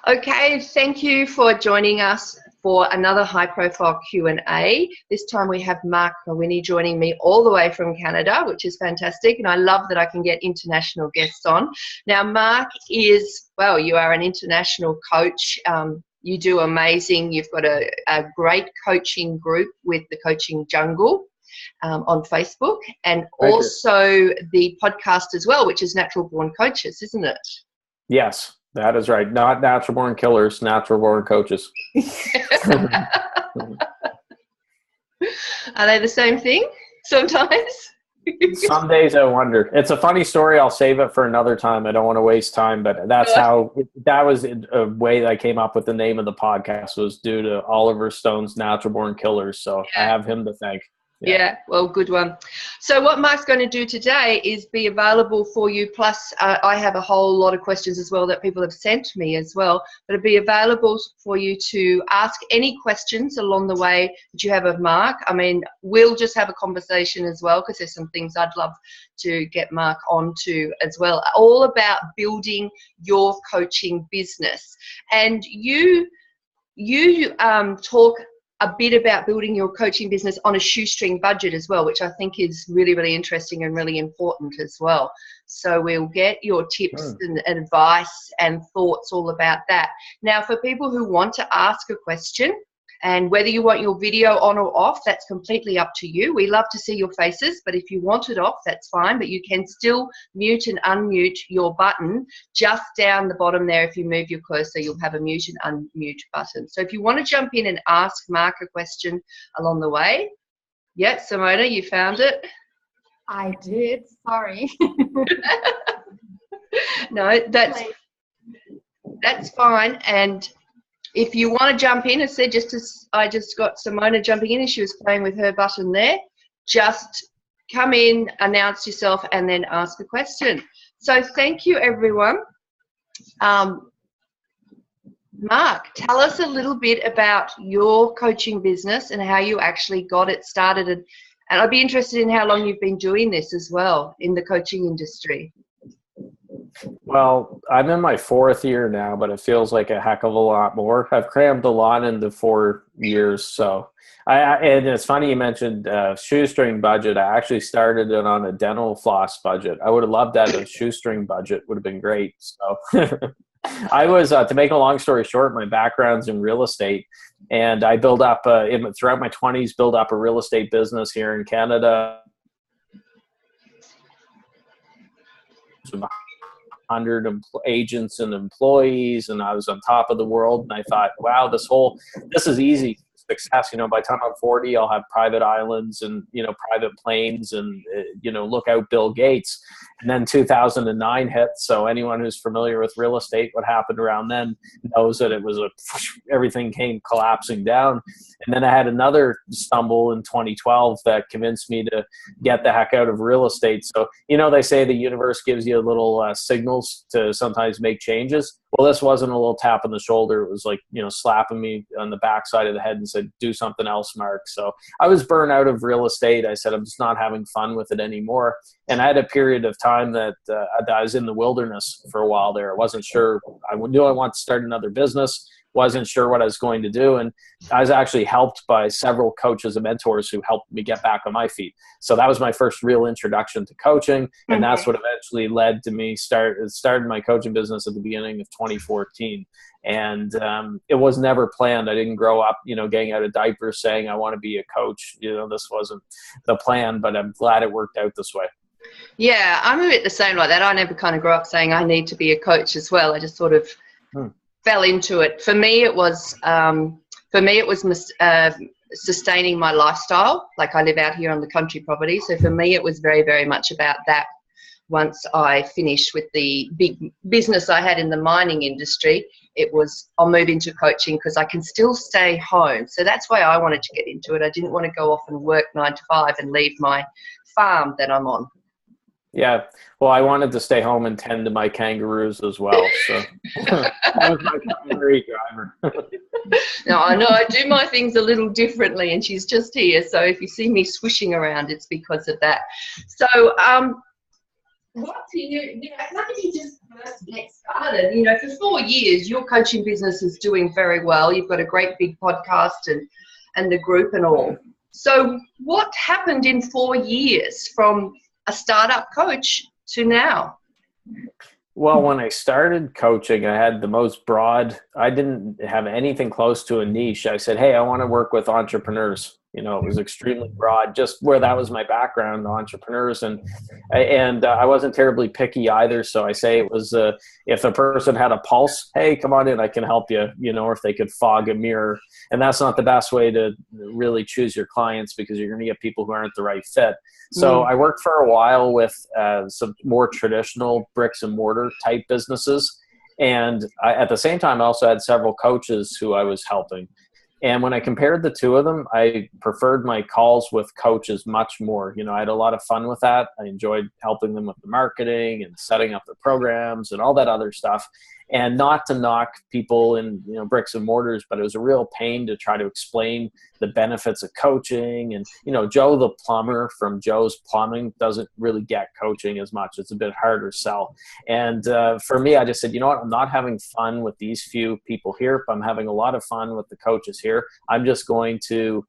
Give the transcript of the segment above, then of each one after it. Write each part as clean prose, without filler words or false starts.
Okay, thank you for joining us for another high-profile Q&A. This time we have Marc Mawhinney joining me all the way from Canada, which is fantastic, and I love that I can get international guests on. Now, Marc is, well, you are an international coach. You do amazing. You've got a great coaching group with the Coaching Jungle on Facebook, and also the podcast as well, which is Natural Born Coaches, isn't it? Yes. That is right. Not natural born killers, natural born coaches. Are they the same thing sometimes? Some days I wonder. It's a funny story. I'll save it for another time. I don't want to waste time, but that was a way that I came up with the name of the podcast, was due to Oliver Stone's Natural Born Killers. So I have him to thank. Yeah, well, good one. So what Marc's going to do today is be available for you, plus I have a whole lot of questions as well that people have sent me as well, but it'll be available for you to ask any questions along the way that you have of Marc. I mean, we'll just have a conversation as well, because there's some things I'd love to get Marc onto as well, all about building your coaching business. And you talk a bit about building your coaching business on a shoestring budget as well, which I think is really, really interesting and really important as well. So we'll get your tips and advice and thoughts all about that. Now, for people who want to ask a question, and whether you want your video on or off, that's completely up to you. We love to see your faces, but if you want it off, that's fine. But you can still mute and unmute your button just down the bottom there. If you move your cursor, you'll have a mute and unmute button. So if you want to jump in and ask Marc a question along the way. Yeah, Simona, you found it? I did, sorry. No, that's fine. And if you want to jump in, as I said, just as I just got Simona jumping in and she was playing with her button there, just come in, announce yourself, and then ask a question. So thank you, everyone. Marc, tell us a little bit about your coaching business and how you actually got it started. And I'd be interested in how long you've been doing this as well in the coaching industry. Well, I'm in my 4th year now, but it feels like a heck of a lot more. I've crammed a lot into 4 years. So and it's funny you mentioned shoestring budget. I actually started it on a dental floss budget. I would have loved that. A shoestring budget would have been great. So I was, to make a long story short, my background's in real estate, and I built up throughout my 20s, built up a real estate business here in Canada. 100 agents and employees, and I was on top of the world, and I thought, wow, this is easy success. By the time I'm 40, I'll have private islands and, private planes and, look out Bill Gates. And then 2009 hit. So anyone who's familiar with real estate, what happened around then knows that it was everything came collapsing down. And then I had another stumble in 2012 that convinced me to get the heck out of real estate. So, they say the universe gives you little signals to sometimes make changes. Well, this wasn't a little tap on the shoulder. It was like, slapping me on the backside of the head and said, do something else, Marc. So I was burnt out of real estate. I said, I'm just not having fun with it anymore. And I had a period of time that I was in the wilderness for a while there. I wasn't sure. I knew I wanted to start another business. Wasn't sure what I was going to do. And I was actually helped by several coaches and mentors who helped me get back on my feet. So that was my first real introduction to coaching. And that's what eventually led to me started my coaching business at the beginning of 2014. And it was never planned. I didn't grow up, getting out of diapers saying I want to be a coach. This wasn't the plan, but I'm glad it worked out this way. Yeah, I'm a bit the same like that. I never kind of grew up saying I need to be a coach as well. I just sort of fell into it. For me, it was sustaining my lifestyle. Like, I live out here on the country property, so for me, it was very, very much about that. Once I finished with the big business I had in the mining industry, it was, I'll move into coaching because I can still stay home. So that's why I wanted to get into it. I didn't want to go off and work 9 to 5 and leave my farm that I'm on. Yeah. Well, I wanted to stay home and tend to my kangaroos as well. So that was my primary driver. No, I know I do my things a little differently, and she's just here. So if you see me swishing around, it's because of that. So, what do you, how did you just first get started? started, you know, for 4 years, your coaching business is doing very well. You've got a great big podcast and the group and all. So what happened in 4 years from a startup coach to now? Well, when I started coaching, I had the most broad, I didn't have anything close to a niche. I said, hey, I want to work with entrepreneurs. You know, it was extremely broad, just where that was my background, entrepreneurs. And I wasn't terribly picky either. So I say it was, if a person had a pulse, hey, come on in, I can help you, you know, or if they could fog a mirror. And that's not the best way to really choose your clients, because you're going to get people who aren't the right fit. So I worked for a while with some more traditional bricks and mortar type businesses. And at the same time, I also had several coaches who I was helping. And when I compared the two of them, I preferred my calls with coaches much more. You know, I had a lot of fun with that. I enjoyed helping them with the marketing and setting up the programs and all that other stuff. And not to knock people in, you know, bricks and mortars, but it was a real pain to try to explain the benefits of coaching. And, you know, Joe the plumber from Joe's Plumbing doesn't really get coaching as much. It's a bit harder to sell. And for me, I just said, you know what, I'm not having fun with these few people here, but I'm having a lot of fun with the coaches here. I'm just going to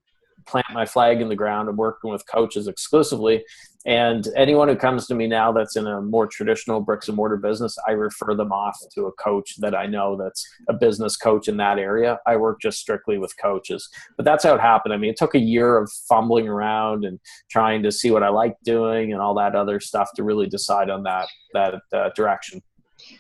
plant my flag in the ground and working with coaches exclusively. And anyone who comes to me now that's in a more traditional bricks and mortar business, I refer them off to a coach that I know that's a business coach in that area. I work just strictly with coaches. But that's how it happened. I mean, it took a year of fumbling around and trying to see what I liked doing and all that other stuff to really decide on that direction.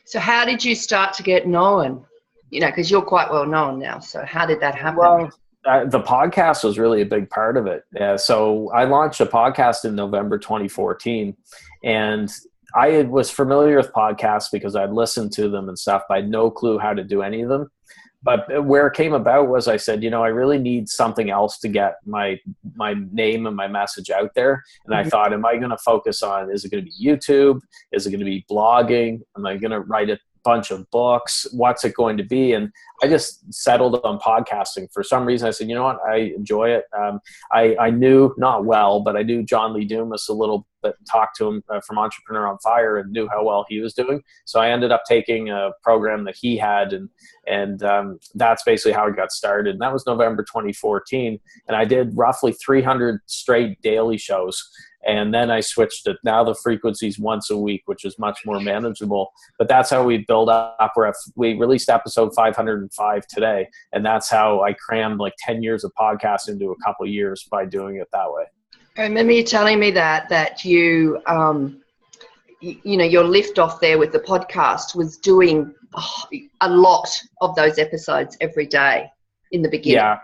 So how did you start to get known? You know, because you're quite well known now. So how did that happen? Well, the podcast was really a big part of it. So I launched a podcast in November 2014, and I was familiar with podcasts because I'd listened to them and stuff, but I had no clue how to do any of them. But where it came about was I said, you know, I really need something else to get my name and my message out there. And I thought, am I going to focus on, is it going to be YouTube? Is it going to be blogging? Am I going to write a bunch of books? What's it going to be? And I just settled on podcasting. For some reason, I said, you know what, I enjoy it. I knew, not well, but I knew John Lee Dumas a little bit, talked to him from Entrepreneur on Fire, and knew how well he was doing. So I ended up taking a program that he had, and that's basically how it got started. And that was November 2014. And I did roughly 300 straight daily shows. And then I switched it. Now the frequency's once a week, which is much more manageable. But that's how we build up. We released episode 505 today. And that's how I crammed like 10 years of podcasts into a couple of years by doing it that way. I remember you telling me that you, you know, your lift off there with the podcast was doing a lot of those episodes every day in the beginning. Yeah.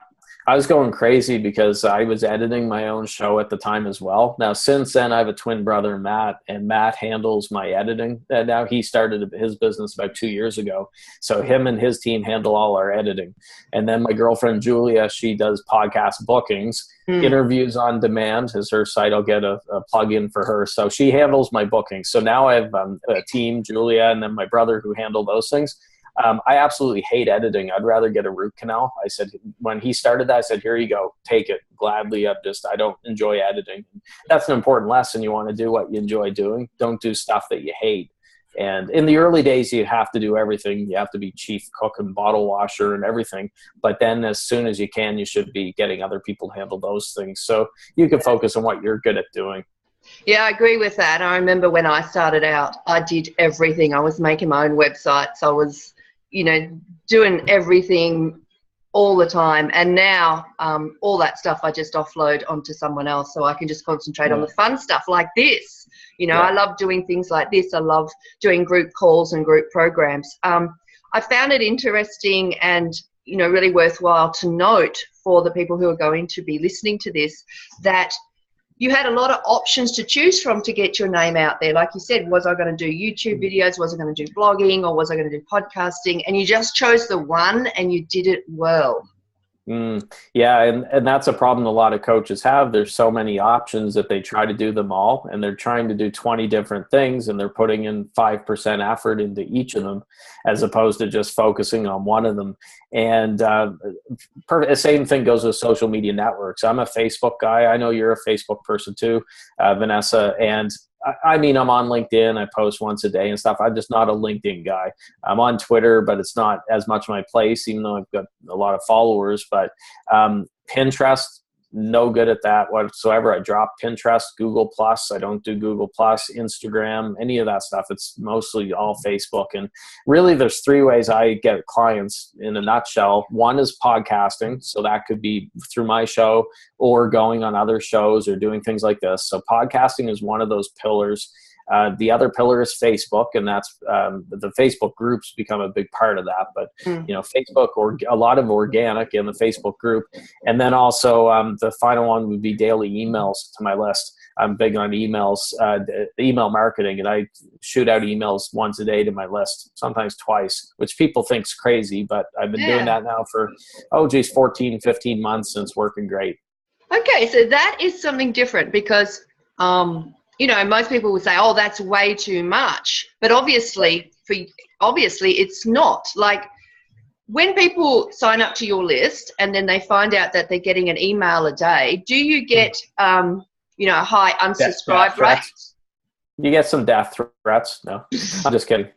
I was going crazy because I was editing my own show at the time as well. Now, since then, I have a twin brother, Matt, and Matt handles my editing. And now he started his business about 2 years ago. So him and his team handle all our editing. And then my girlfriend, Julia, she does podcast bookings, interviews on demand is her site. I'll get a plug-in for her. So she handles my bookings. So now I have a team, Julia, and then my brother who handle those things. I absolutely hate editing. I'd rather get a root canal. I said, when he started that, I said, here you go, take it gladly. I don't enjoy editing. That's an important lesson. You want to do what you enjoy doing. Don't do stuff that you hate. And in the early days, you have to do everything. You have to be chief cook and bottle washer and everything. But then as soon as you can, you should be getting other people to handle those things. So you can focus on what you're good at doing. Yeah, I agree with that. I remember when I started out, I did everything. I was making my own websites. I was, you know, doing everything all the time. And now all that stuff I just offload onto someone else so I can just concentrate on the fun stuff like this. You know, I love doing things like this. I love doing group calls and group programs. I found it interesting and, you know, really worthwhile to note for the people who are going to be listening to this that you had a lot of options to choose from to get your name out there. Like you said, was I going to do YouTube videos? Was I going to do blogging? Or was I going to do podcasting? And you just chose the one and you did it well. Yeah, and that's a problem a lot of coaches have. There's so many options that they try to do them all, and they're trying to do 20 different things, and they're putting in 5% effort into each of them as opposed to just focusing on one of them. And the same thing goes with social media networks. I'm a Facebook guy. I know you're a Facebook person too, Vanessa, and I mean, I'm on LinkedIn. I post once a day and stuff. I'm just not a LinkedIn guy. I'm on Twitter, but it's not as much my place, even though I've got a lot of followers. But Pinterest, no good at that whatsoever. I drop Pinterest, Google Plus. I don't do Google Plus, Instagram, any of that stuff. It's mostly all Facebook. And really, there's 3 ways I get clients in a nutshell. One is podcasting. So that could be through my show or going on other shows or doing things like this. So podcasting is one of those pillars. The other pillar is Facebook, and that's the Facebook groups become a big part of that. But Facebook, or a lot of organic in the Facebook group, and then also the final one would be daily emails to my list. I'm big on emails, email marketing, and I shoot out emails once a day to my list, sometimes twice, which people think's crazy, but I've been doing that now for 14, 15 months, and it's working great. Okay, so that is something different because most people would say, oh, that's way too much. But obviously it's not. Like when people sign up to your list and then they find out that they're getting an email a day, do you get, a high unsubscribe rate? You get some death threats. No, I'm just kidding.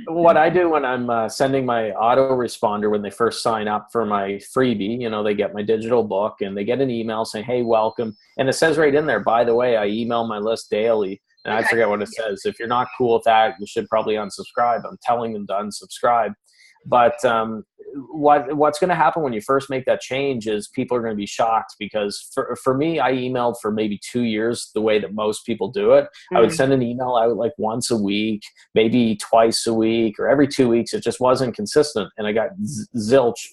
What I do when I'm sending my autoresponder when they first sign up for my freebie, they get my digital book and they get an email saying, hey, welcome. And it says right in there, by the way, I email my list daily. And I forget what it says. If you're not cool with that, you should probably unsubscribe. I'm telling them to unsubscribe. But what's going to happen when you first make that change is people are going to be shocked because for me, I emailed for maybe 2 years the way that most people do it. I would send an email out like once a week, maybe twice a week, or every 2 weeks. It just wasn't consistent. And I got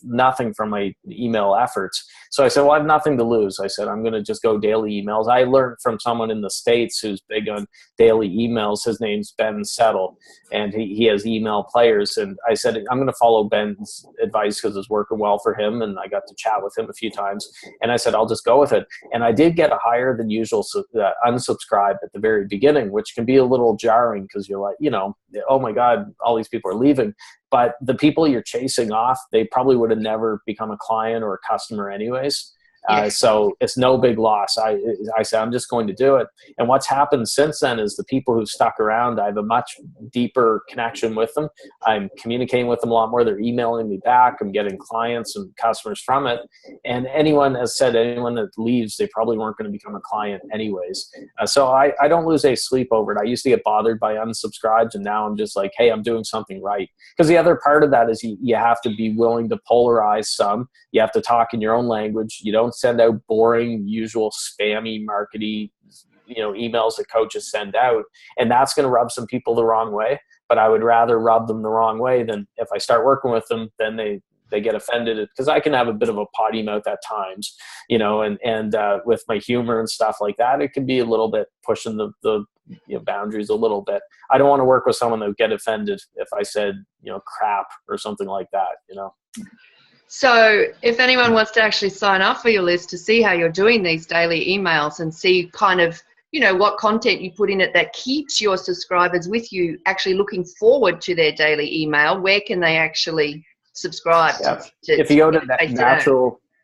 nothing from my email efforts. So I said, well, I have nothing to lose. I said, I'm going to just go daily emails. I learned from someone in the States who's big on daily emails. His name's Ben Settle, and he has email players. And I said, I'm going to follow Ben's advice because it's working well for him, and I got to chat with him a few times, and I said I'll just go with it. And I did get a higher than usual unsubscribe at the very beginning, which can be a little jarring because you're like, oh my God, all these people are leaving. But the people you're chasing off, they probably would have never become a client or a customer anyways. So it's no big loss. I said, I'm just going to do it. And what's happened since then is the people who stuck around, I have a much deeper connection with them. I'm communicating with them a lot more. They're emailing me back. I'm getting clients and customers from it. And anyone that leaves, they probably weren't going to become a client anyways. So I don't lose any sleep over it. I used to get bothered by unsubscribes, and now I'm just like, hey, I'm doing something right. Because the other part of that is you have to be willing to polarize some. You have to talk in your own language. You don't send out boring, usual spammy, markety, emails that coaches send out. And that's going to rub some people the wrong way. But I would rather rub them the wrong way than if I start working with them, then they get offended, because I can have a bit of a potty mouth at times, and with my humor and stuff like that, it can be a little bit pushing the boundaries a little bit. I don't want to work with someone that would get offended if I said, crap or something like that, So if anyone wants to actually sign up for your list to see how you're doing these daily emails and see kind of, what content you put in it that keeps your subscribers with you actually looking forward to their daily email, where can they actually subscribe? If you go to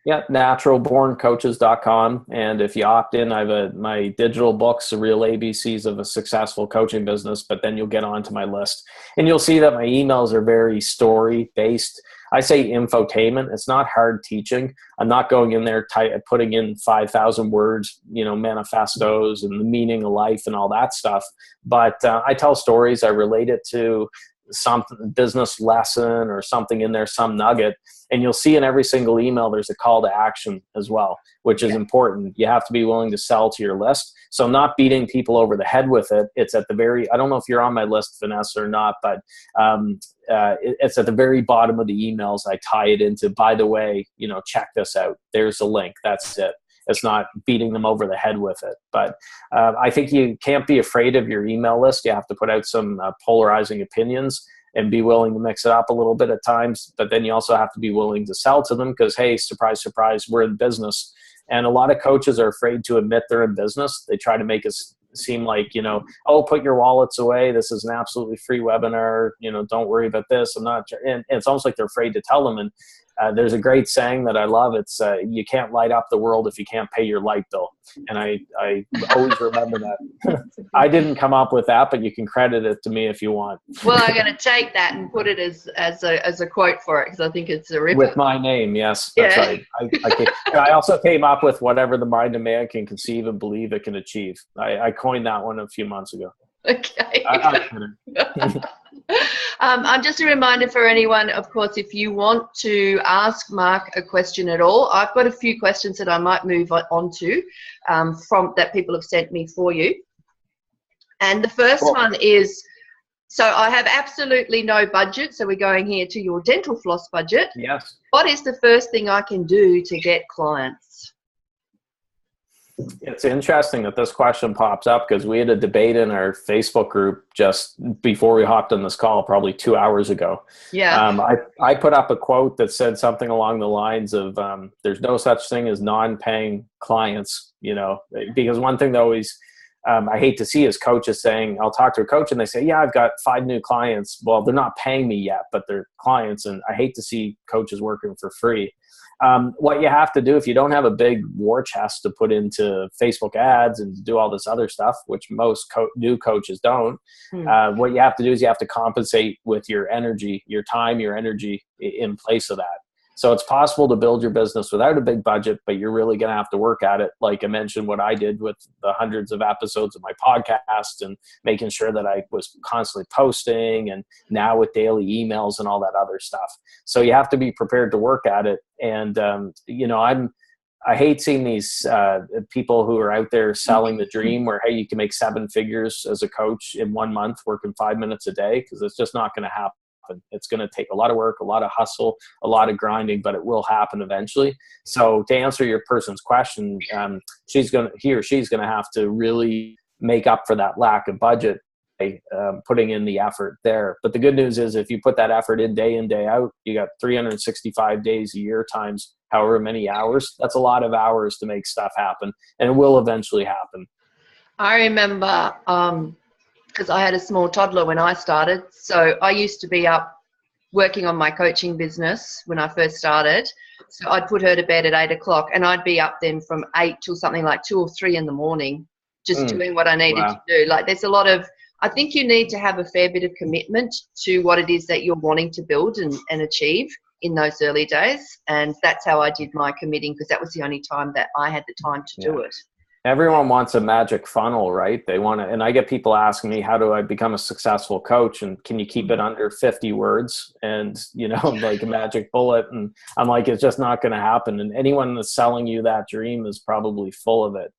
naturalborncoaches.com, and if you opt in, I have my digital books, The Real ABCs of a Successful Coaching Business, but then you'll get onto my list. And you'll see that my emails are very story-based. I say infotainment. It's not hard teaching. I'm not going in there putting in 5,000 words, manifestos and the meaning of life and all that stuff. But I tell stories. I relate it to something, business lesson or something in there, some nugget. And you'll see in every single email, there's a call to action as well, which is important. You have to be willing to sell to your list. So I'm not beating people over the head with it. It's at the I don't know if you're on my list, Vanessa, or not, but it's at the very bottom of the emails. I tie it into, by the way, check this out. There's a link. That's it. It's not beating them over the head with it. But I think you can't be afraid of your email list. You have to put out some polarizing opinions and be willing to mix it up a little bit at times. But then you also have to be willing to sell to them because, hey, surprise, surprise, we're in business. And a lot of coaches are afraid to admit they're in business. They try to make us seem like, oh, put your wallets away. This is an absolutely free webinar. Don't worry about this. I'm not. And it's almost like they're afraid to tell them. And there's a great saying that I love. It's you can't light up the world if you can't pay your light bill. And I always remember that. I didn't come up with that, but you can credit it to me if you want. Well, I'm going to take that and put it as a quote for it, because I think it's a ripper. With my name, yes, that's right. I also came up with whatever the mind of man can conceive and believe it can achieve. I coined that one a few months ago. Okay. Just a reminder for anyone, of course, if you want to ask Marc a question at all, I've got a few questions that I might move on to from that people have sent me for you. And the first one is, so I have absolutely no budget, so we're going here to your dental floss budget. Yes. What is the first thing I can do to get clients? It's interesting that this question pops up because we had a debate in our Facebook group just before we hopped on this call, probably 2 hours ago. Yeah. I put up a quote that said something along the lines of there's no such thing as non-paying clients, because one thing that always I hate to see is coaches saying, I'll talk to a coach and they say, yeah, I've got 5 new clients. Well, they're not paying me yet, but they're clients. And I hate to see coaches working for free. What you have to do, if you don't have a big war chest to put into Facebook ads and do all this other stuff, which most new coaches don't, what you have to do is you have to compensate with your energy, your time, your energy in place of that. So it's possible to build your business without a big budget, but you're really going to have to work at it. Like I mentioned, what I did with the hundreds of episodes of my podcast and making sure that I was constantly posting, and now with daily emails and all that other stuff. So you have to be prepared to work at it. And, I hate seeing these people who are out there selling the dream where, hey, you can make 7 figures as a coach in 1 month working 5 minutes a day, because it's just not going to happen. It's going to take a lot of work, a lot of hustle, a lot of grinding, but it will happen eventually. So to answer your person's question, he or she's going to have to really make up for that lack of budget by putting in the effort there. But the good news is if you put that effort in, day out, you got 365 days a year times however many hours. That's a lot of hours to make stuff happen, and it will eventually happen. I remember because I had a small toddler when I started. So I used to be up working on my coaching business when I first started. So I'd put her to bed at 8 o'clock and I'd be up then from 8 till something like 2 or 3 in the morning, just doing what I needed to do. Like there's a lot of, I think you need to have a fair bit of commitment to what it is that you're wanting to build and achieve in those early days. And that's how I did my committing, because that was the only time that I had the time to do it. Everyone wants a magic funnel, right? They want to, and I get people asking me, how do I become a successful coach? And can you keep it under 50 words and, like a magic bullet? And I'm like, it's just not going to happen. And anyone that's selling you that dream is probably full of it.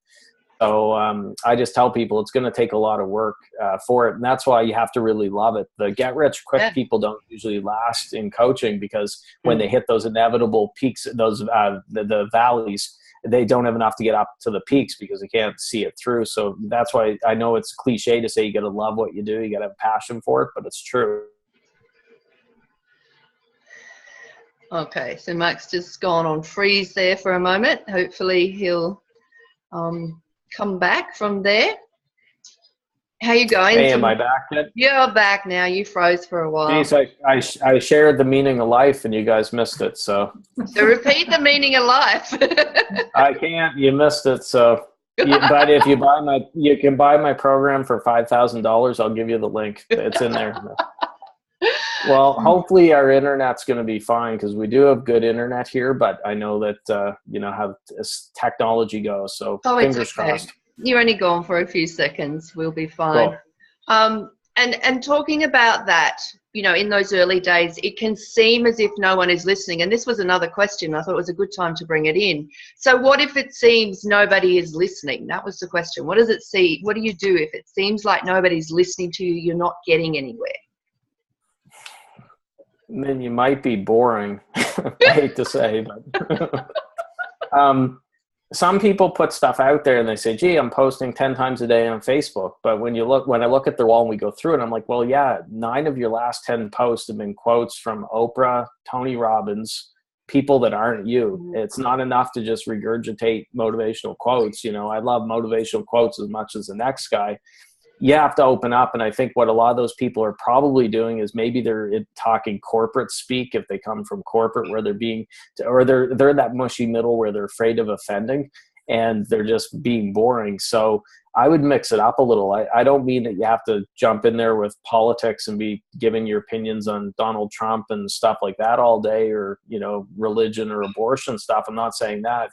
So I just tell people it's going to take a lot of work for it. And that's why you have to really love it. The get rich quick people don't usually last in coaching, because when they hit those inevitable peaks, those the valleys, they don't have enough to get up to the peaks because they can't see it through. So that's why I know it's cliche to say you got to love what you do. You got to have passion for it, but it's true. Okay. So Marc's just gone on freeze there for a moment. Hopefully he'll come back from there. How you going? Hey, am I back yet? You're back now. You froze for a while. Jeez, I shared the meaning of life and you guys missed it. So repeat the meaning of life. I can't. You missed it. So, but if you can buy my program for $5,000. I'll give you the link. It's in there. Well, hopefully our internet's going to be fine, because we do have good internet here. But I know that how technology goes. So fingers crossed. You're only gone for a few seconds. We'll be fine. Cool. And talking about that, in those early days, it can seem as if no one is listening. And this was another question. I thought it was a good time to bring it in. So what if it seems nobody is listening? That was the question. What does it see? What do you do if it seems like nobody's listening to you? You're not getting anywhere. Then you might be boring. I hate to say, but some people put stuff out there and they say, gee, I'm posting 10 times a day on Facebook. But when I look at their wall and we go through it, I'm like, well, yeah, 9 of your last 10 posts have been quotes from Oprah, Tony Robbins, people that aren't you. It's not enough to just regurgitate motivational quotes. I love motivational quotes as much as the next guy. you have to open up. And I think what a lot of those people are probably doing is maybe they're talking corporate speak if they come from corporate, where they're they're in that mushy middle where they're afraid of offending and they're just being boring. So I would mix it up a little. I don't mean that you have to jump in there with politics and be giving your opinions on Donald Trump and stuff like that all day, or, religion or abortion stuff. I'm not saying that.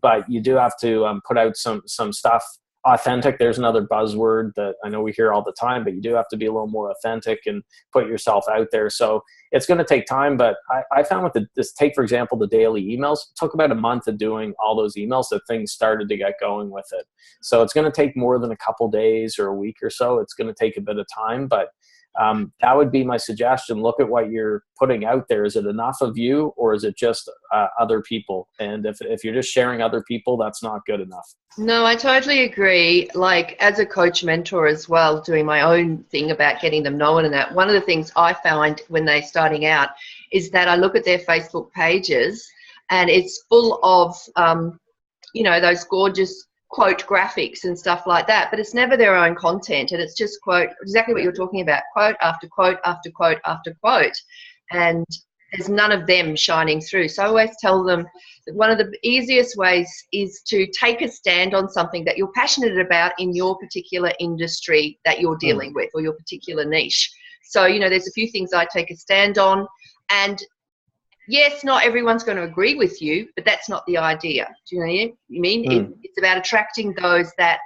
But you do have to put out some stuff. Authentic, there's another buzzword that I know we hear all the time, but you do have to be a little more authentic and put yourself out there. So it's going to take time, but I found with take, for example, the daily emails, it took about a month of doing all those emails that things started to get going with it. So it's going to take more than a couple days or a week or so. It's going to take a bit of time, but that would be my suggestion. Look at what you're putting out there. Is it enough of you, or is it just other people? And if you're just sharing other people, that's not good enough. No, I totally agree. Like, as a coach mentor as well, doing my own thing about getting them known and that, one of the things I find when they're starting out is that I look at their Facebook pages and it's full of, those gorgeous quote graphics and stuff like that, but it's never their own content, and it's just quote, exactly what you're talking about, quote after quote after quote after quote, and there's none of them shining through. So I always tell them that one of the easiest ways is to take a stand on something that you're passionate about in your particular industry that you're dealing with, or your particular niche. So, there's a few things I take a stand on, and yes, not everyone's going to agree with you, but that's not the idea. Do you know what I mean? It's about attracting those that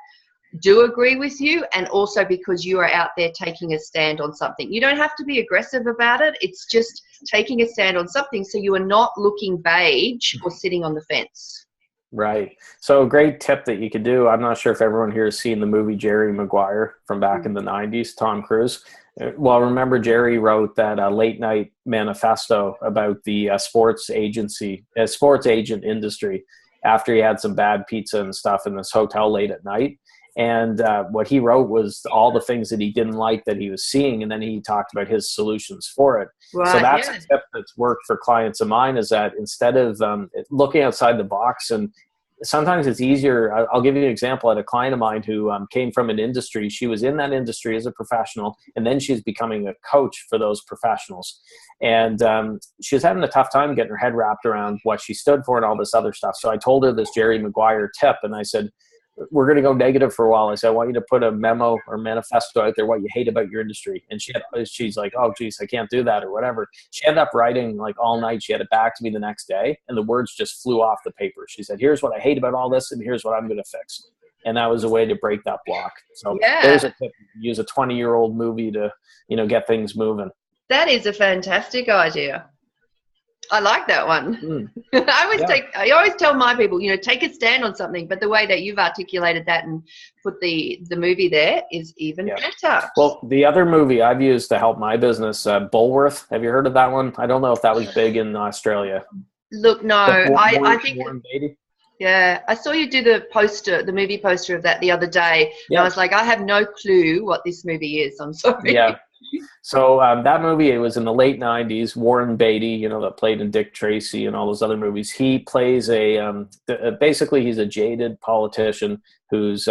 do agree with you, and also because you are out there taking a stand on something. You don't have to be aggressive about it. It's just taking a stand on something so you are not looking beige or sitting on the fence. Right. So a great tip that you could do, I'm not sure if everyone here has seen the movie Jerry Maguire from back in the 90s, Tom Cruise. Well, remember Jerry wrote that late night manifesto about the sports agent industry after he had some bad pizza and stuff in this hotel late at night. And what he wrote was all the things that he didn't like that he was seeing, and then he talked about his solutions for it. Right, so that's a tip that's worked for clients of mine, is that instead of looking outside the box, and sometimes it's easier. I'll give you an example. I had a client of mine who came from an industry. She was in that industry as a professional, and then she's becoming a coach for those professionals. And she was having a tough time getting her head wrapped around what she stood for and all this other stuff. So I told her this Jerry Maguire tip, and I said, we're going to go negative for a while. I said, I want you to put a memo or manifesto out there, what you hate about your industry. And she's like, oh, geez, I can't do that or whatever. She ended up writing like all night. She had it back to me the next day, and the words just flew off the paper. She said, here's what I hate about all this, and here's what I'm going to fix. And that was a way to break that block. So there's a tip. Use a 20-year-old movie to, get things moving. That is a fantastic idea. I like that one. I always tell my people, take a stand on something, but the way that you've articulated that and put the movie there is even better. Well, the other movie I've used to help my business, Bulworth. Have you heard of that one? I don't know if that was big in Australia. Look, no, I think Warren Beatty. Yeah, I saw you do the movie poster of that the other day. And I was like, I have no clue what this movie is. I'm sorry. Yeah. So that movie, it was in the late 90s. Warren Beatty, that played in Dick Tracy and all those other movies. He plays basically he's a jaded politician who's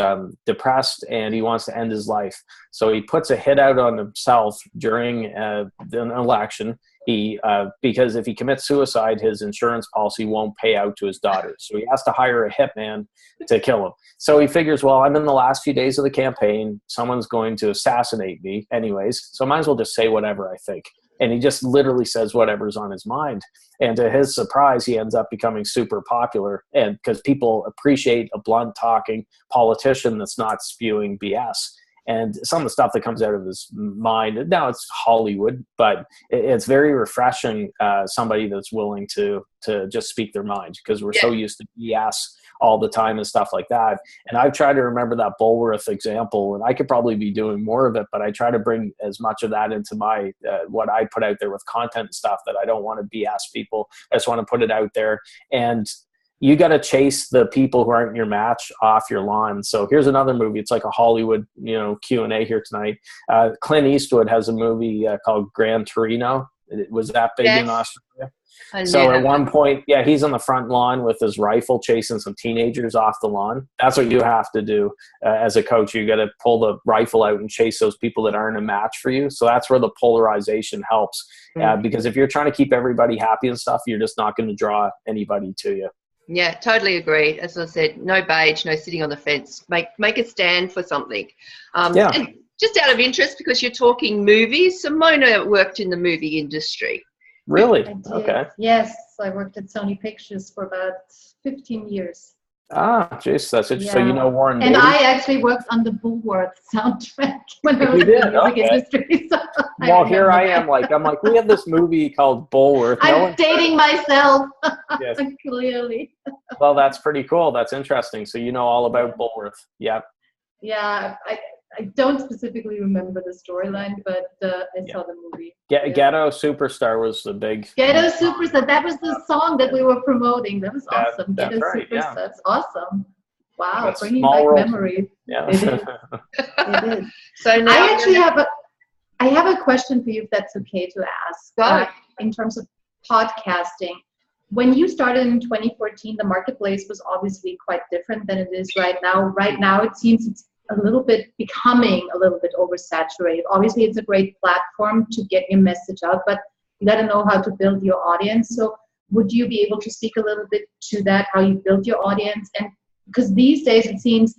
depressed, and he wants to end his life. So he puts a hit out on himself during an election. Because if he commits suicide, his insurance policy won't pay out to his daughter. So he has to hire a hitman to kill him. So he figures, well, I'm in the last few days of the campaign. Someone's going to assassinate me anyways. So I might as well just say whatever I think. And he just literally says whatever's on his mind. And to his surprise, he ends up becoming super popular. And because people appreciate a blunt talking politician that's not spewing BS. And some of the stuff that comes out of his mind, now it's Hollywood, but it's very refreshing, somebody that's willing to just speak their mind, because we're so used to BS all the time and stuff like that. And I've tried to remember that Bulworth example, and I could probably be doing more of it, but I try to bring as much of that into my what I put out there with content and stuff, that I don't want to BS people. I just want to put it out there. And you got to chase the people who aren't your match off your lawn. So here's another movie. It's like a Hollywood, Q&A here tonight. Clint Eastwood has a movie called Gran Torino. Was that big in Australia? And So at one point, yeah, he's on the front lawn with his rifle chasing some teenagers off the lawn. That's what you have to do as a coach. You got to pull the rifle out and chase those people that aren't a match for you. So that's where the polarization helps. Because if you're trying to keep everybody happy and stuff, you're just not going to draw anybody to you. Yeah, totally agree. As I said, no beige, no sitting on the fence. Make a stand for something. And just out of interest, because you're talking movies, Simona worked in the movie industry. Really? I did. Okay. Yes, I worked at Sony Pictures for about 15 years. Ah, jeez, that's interesting. So you know Warren And Beatty? I actually worked on the Bulworth soundtrack when I was in the music industry. So well, here I am. I'm like, we have this movie called Bulworth. I'm dating myself. Yes. Clearly. Well, that's pretty cool. That's interesting. So you know all about Bulworth. Yeah. Yeah, I don't specifically remember the storyline, but I saw the movie. Ghetto Superstar was the big. Ghetto Superstar. That was the song that we were promoting. That was awesome. That's Ghetto right, Superstar. That's awesome. Wow, That's bringing back world. memories. Yeah. It is. It is. So now I actually have a question for you, if that's okay to ask. In terms of podcasting, when you started in 2014, the marketplace was obviously quite different than it is right now. Right now, it seems it's a little bit becoming a little bit oversaturated. Obviously, it's a great platform to get your message out, but you got to know how to build your audience. So would you be able to speak a little bit to that, how you build your audience? And because these days it seems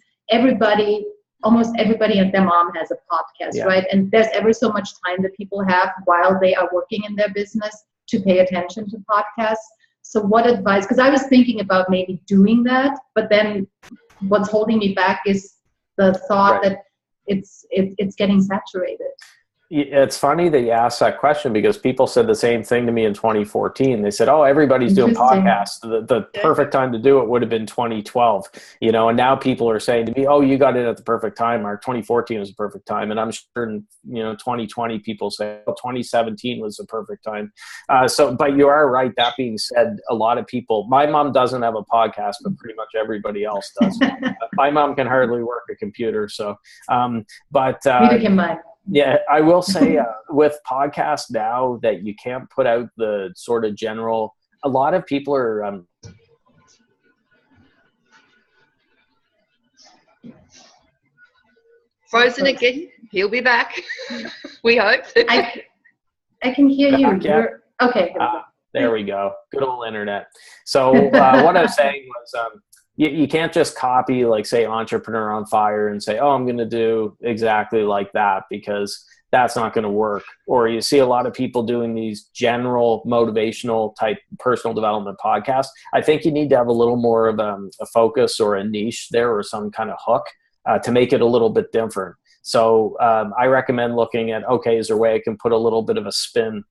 almost everybody and their mom has a podcast, right? And there's ever so much time that people have while they are working in their business to pay attention to podcasts. So what advice, because I was thinking about maybe doing that, but then what's holding me back is the thought that it's getting saturated. It's funny that you asked that question, because people said the same thing to me in 2014. They said, oh, everybody's doing podcasts. The perfect time to do it would have been 2012, and now people are saying to me, oh, you got it at the perfect time, Mark. 2014 was the perfect time. And I'm sure in 2020 people say, oh, 2017 was the perfect time. But you are right. That being said, a lot of people, my mom doesn't have a podcast, but pretty much everybody else does. My mom can hardly work a computer. So, neither can mine. Yeah, I will say with podcasts now that you can't put out the sort of general, a lot of people are frozen again. He'll be back. We hope. I can hear you. Okay. There we go. Good old internet. So what I was saying was you can't just copy, like, say, Entrepreneur on Fire and say, oh, I'm going to do exactly like that, because that's not going to work. Or you see a lot of people doing these general motivational type personal development podcasts. I think you need to have a little more of a focus or a niche there, or some kind of hook to make it a little bit different. So I recommend looking at, okay, is there a way I can put a little bit of a spin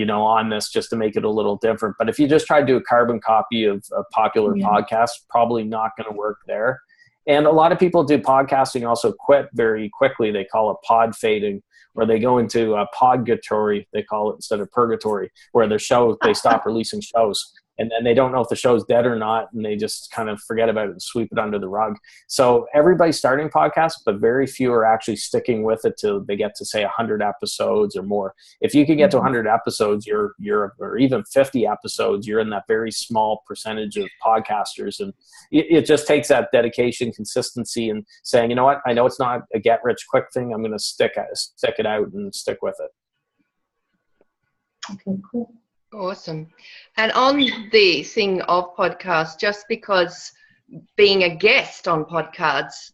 on this, just to make it a little different. But if you just try to do a carbon copy of a popular podcast, probably not going to work there. And a lot of people do podcasting also quit very quickly. They call it pod fading, where they go into podgatory, they call it, instead of purgatory, where they stop releasing shows. And then they don't know if the show's dead or not, and they just kind of forget about it and sweep it under the rug. So everybody's starting podcasts, but very few are actually sticking with it till they get to, say, 100 episodes or more. If you can get to 100 episodes, or even 50 episodes, you're in that very small percentage of podcasters. And it just takes that dedication, consistency, and saying, you know what, I know it's not a get-rich-quick thing. I'm going to stick it out and stick with it. Okay, cool. Awesome. And on the thing of podcasts, just because being a guest on podcasts,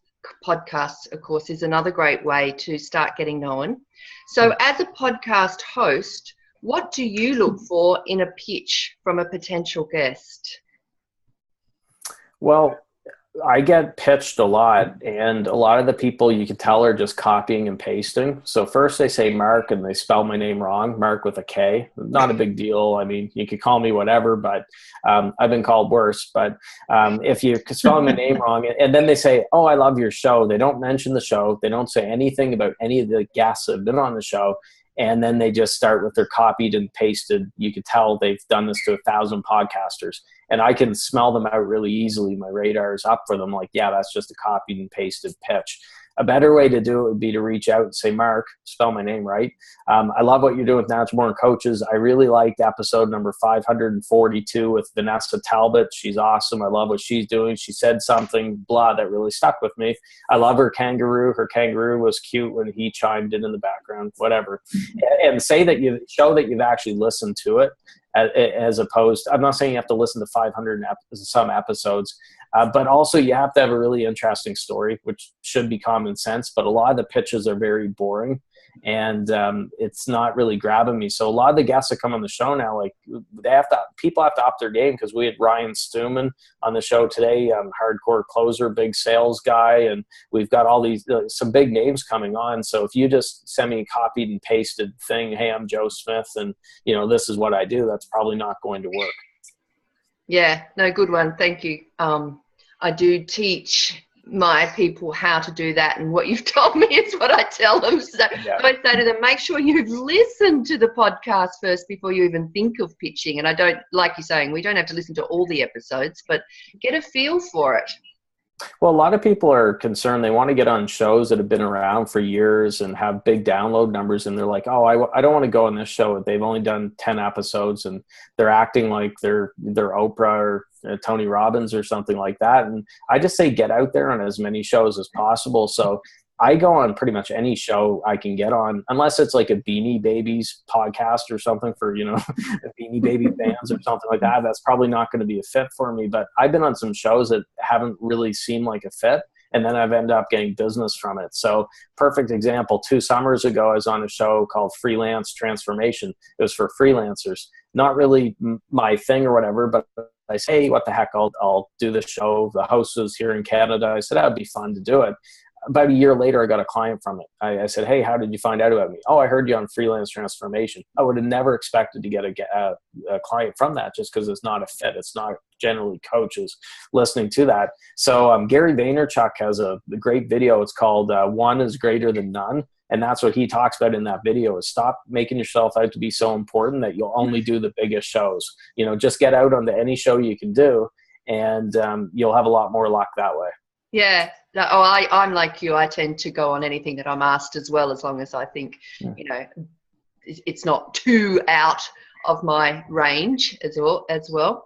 of course, is another great way to start getting known. So as a podcast host, what do you look for in a pitch from a potential guest? Well, I get pitched a lot, and a lot of the people, you can tell, are just copying and pasting. So first they say Mark and they spell my name wrong, Mark with a K. Not a big deal. I mean, you could call me whatever, but I've been called worse. But if you spell my name wrong, and then they say, oh, I love your show. They don't mention the show. They don't say anything about any of the guests that have been on the show. And then they just start with their copied and pasted. You could tell they've done this to 1,000 podcasters. And I can smell them out really easily. My radar is up for them. Like, yeah, that's just a copied and pasted pitch. a better way to do it would be to reach out and say, Marc, spell my name right. I love what you're doing with Natural Born Coaches. I really liked episode number 542 with Vanessa Talbot. She's awesome. I love what she's doing. She said something, blah, that really stuck with me. I love her kangaroo. Her kangaroo was cute when he chimed in the background, whatever. And say that you show that you've actually listened to it, as opposed, I'm not saying you have to listen to 500 some episodes, but also you have to have a really interesting story, which should be common sense, but a lot of the pitches are very boring, and it's not really grabbing me. So a lot of the guests that come on the show now, like people have to up their game, because we had Ryan Stewman on the show today, hardcore closer, big sales guy, and we've got all these some big names coming on. So if you just send me a copied and pasted thing, hey, I'm Joe Smith, and this is what I do, that's probably not going to work. Yeah, no, good one. Thank you. I do teach my people how to do that, and what you've told me is what I tell them. So I say to them, make sure you've listened to the podcast first before you even think of pitching. And I don't, like you're saying, we don't have to listen to all the episodes, but get a feel for it. Well, a lot of people are concerned. They want to get on shows that have been around for years and have big download numbers. And they're like, oh, I don't want to go on this show. They've only done 10 episodes and they're acting like they're Oprah or Tony Robbins or something like that. And I just say, get out there on as many shows as possible. So I go on pretty much any show I can get on, unless it's like a Beanie Babies podcast or something for, Beanie Baby fans or something like that. That's probably not going to be a fit for me. But I've been on some shows that haven't really seemed like a fit, and then I've ended up getting business from it. So perfect example, 2 summers ago, I was on a show called Freelance Transformation. It was for freelancers. Not really my thing or whatever, but I say, hey, what the heck, I'll do this show. The host was here in Canada. I said, that would be fun to do it. About a year later, I got a client from it. I said, hey, how did you find out about me? Oh, I heard you on Freelance Transformation. I would have never expected to get a client from that, just because it's not a fit. It's not generally coaches listening to that. So Gary Vaynerchuk has a great video. It's called One is Greater Than None. And that's what he talks about in that video, is stop making yourself out to be so important that you'll only do the biggest shows. Just get out onto any show you can do, and you'll have a lot more luck that way. Yeah. I'm like you. I tend to go on anything that I'm asked as well, as long as I think, it's not too out of my range as well.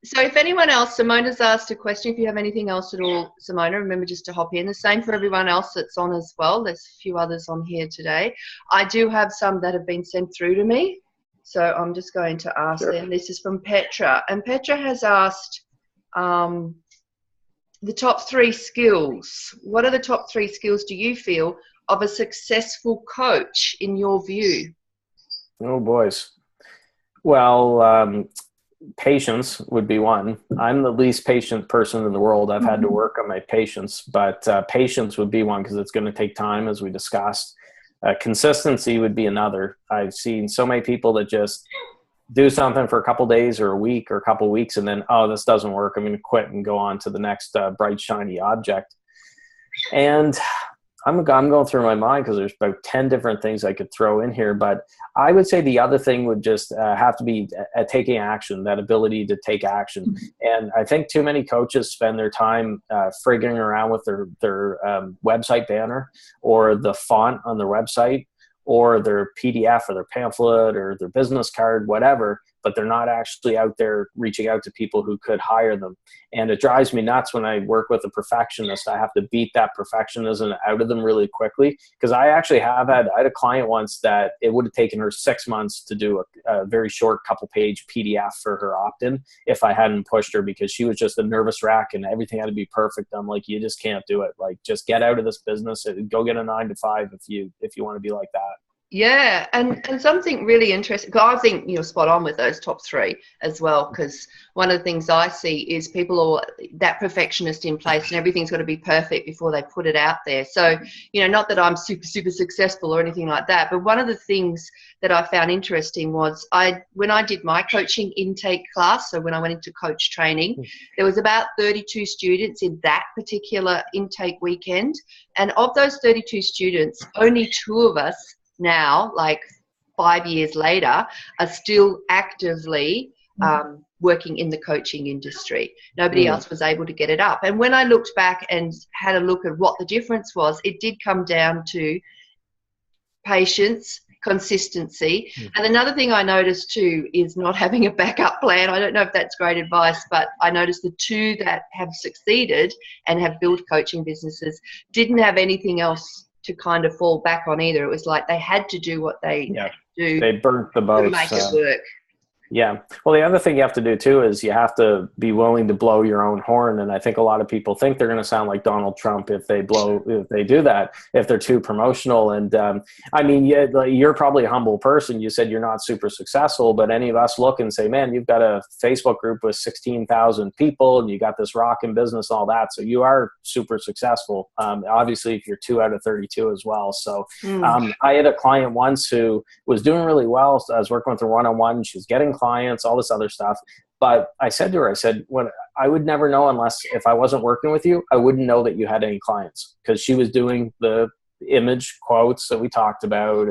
So if anyone else, Simona's asked a question. If you have anything else at all, Simona, remember just to hop in. The same for everyone else that's on as well. There's a few others on here today. I do have some that have been sent through to me, so I'm just going to ask them. This is from Petra, and Petra has asked, the top 3 skills. What are the top 3 skills, do you feel, of a successful coach in your view? Oh, boys. Well, patience would be one. I'm the least patient person in the world. I've had to work on my patience, but patience would be one, because it's going to take time, as we discussed. Consistency would be another. I've seen so many people that just do something for a couple days or a week or a couple weeks, and then, oh, this doesn't work, I'm going to quit and go on to the next bright, shiny object. And I'm going through my mind, because there's about 10 different things I could throw in here. But I would say the other thing would just have to be taking action, that ability to take action. And I think too many coaches spend their time frigging around with their website banner, or the font on their website, or their PDF or their pamphlet or their business card, whatever, but they're not actually out there reaching out to people who could hire them. And it drives me nuts when I work with a perfectionist. I have to beat that perfectionism out of them really quickly, because I actually I had a client once that it would have taken her 6 months to do a very short couple-page PDF for her opt-in if I hadn't pushed her, because she was just a nervous wreck and everything had to be perfect. I'm like, you just can't do it. Like, just get out of this business and go get a 9-to-5 if you want to be like that. Yeah, and something really interesting, because I think you're spot on with those top 3 as well, because one of the things I see is people are that perfectionist in place, and everything's got to be perfect before they put it out there. So, not that I'm super, super successful or anything like that, but one of the things that I found interesting was when I did my coaching intake class, so when I went into coach training, there was about 32 students in that particular intake weekend, and of those 32 students, only 2 of us now, like 5 years later, are still actively working in the coaching industry. Nobody else was able to get it up. And when I looked back and had a look at what the difference was, it did come down to patience, consistency. And another thing I noticed too is not having a backup plan. I don't know if that's great advice, but I noticed the two that have succeeded and have built coaching businesses didn't have anything else to kind of fall back on either. It was like they had to do what they had to do. They burnt the boats to make it work. Yeah. Well, the other thing you have to do too is you have to be willing to blow your own horn. And I think a lot of people think they're going to sound like Donald Trump if they do that, if they're too promotional. And I mean, you're probably a humble person. You said you're not super successful, but any of us look and say, man, you've got a Facebook group with 16,000 people and you got this rocking business, all that. So you are super successful. Obviously, if you're 2 out of 32 as well. So I had a client once who was doing really well. So I was working with her one-on-one. She was getting clients, all this other stuff. But I said to her, when I would never know unless if I wasn't working with you, I wouldn't know that you had any clients, because she was doing the image quotes that we talked about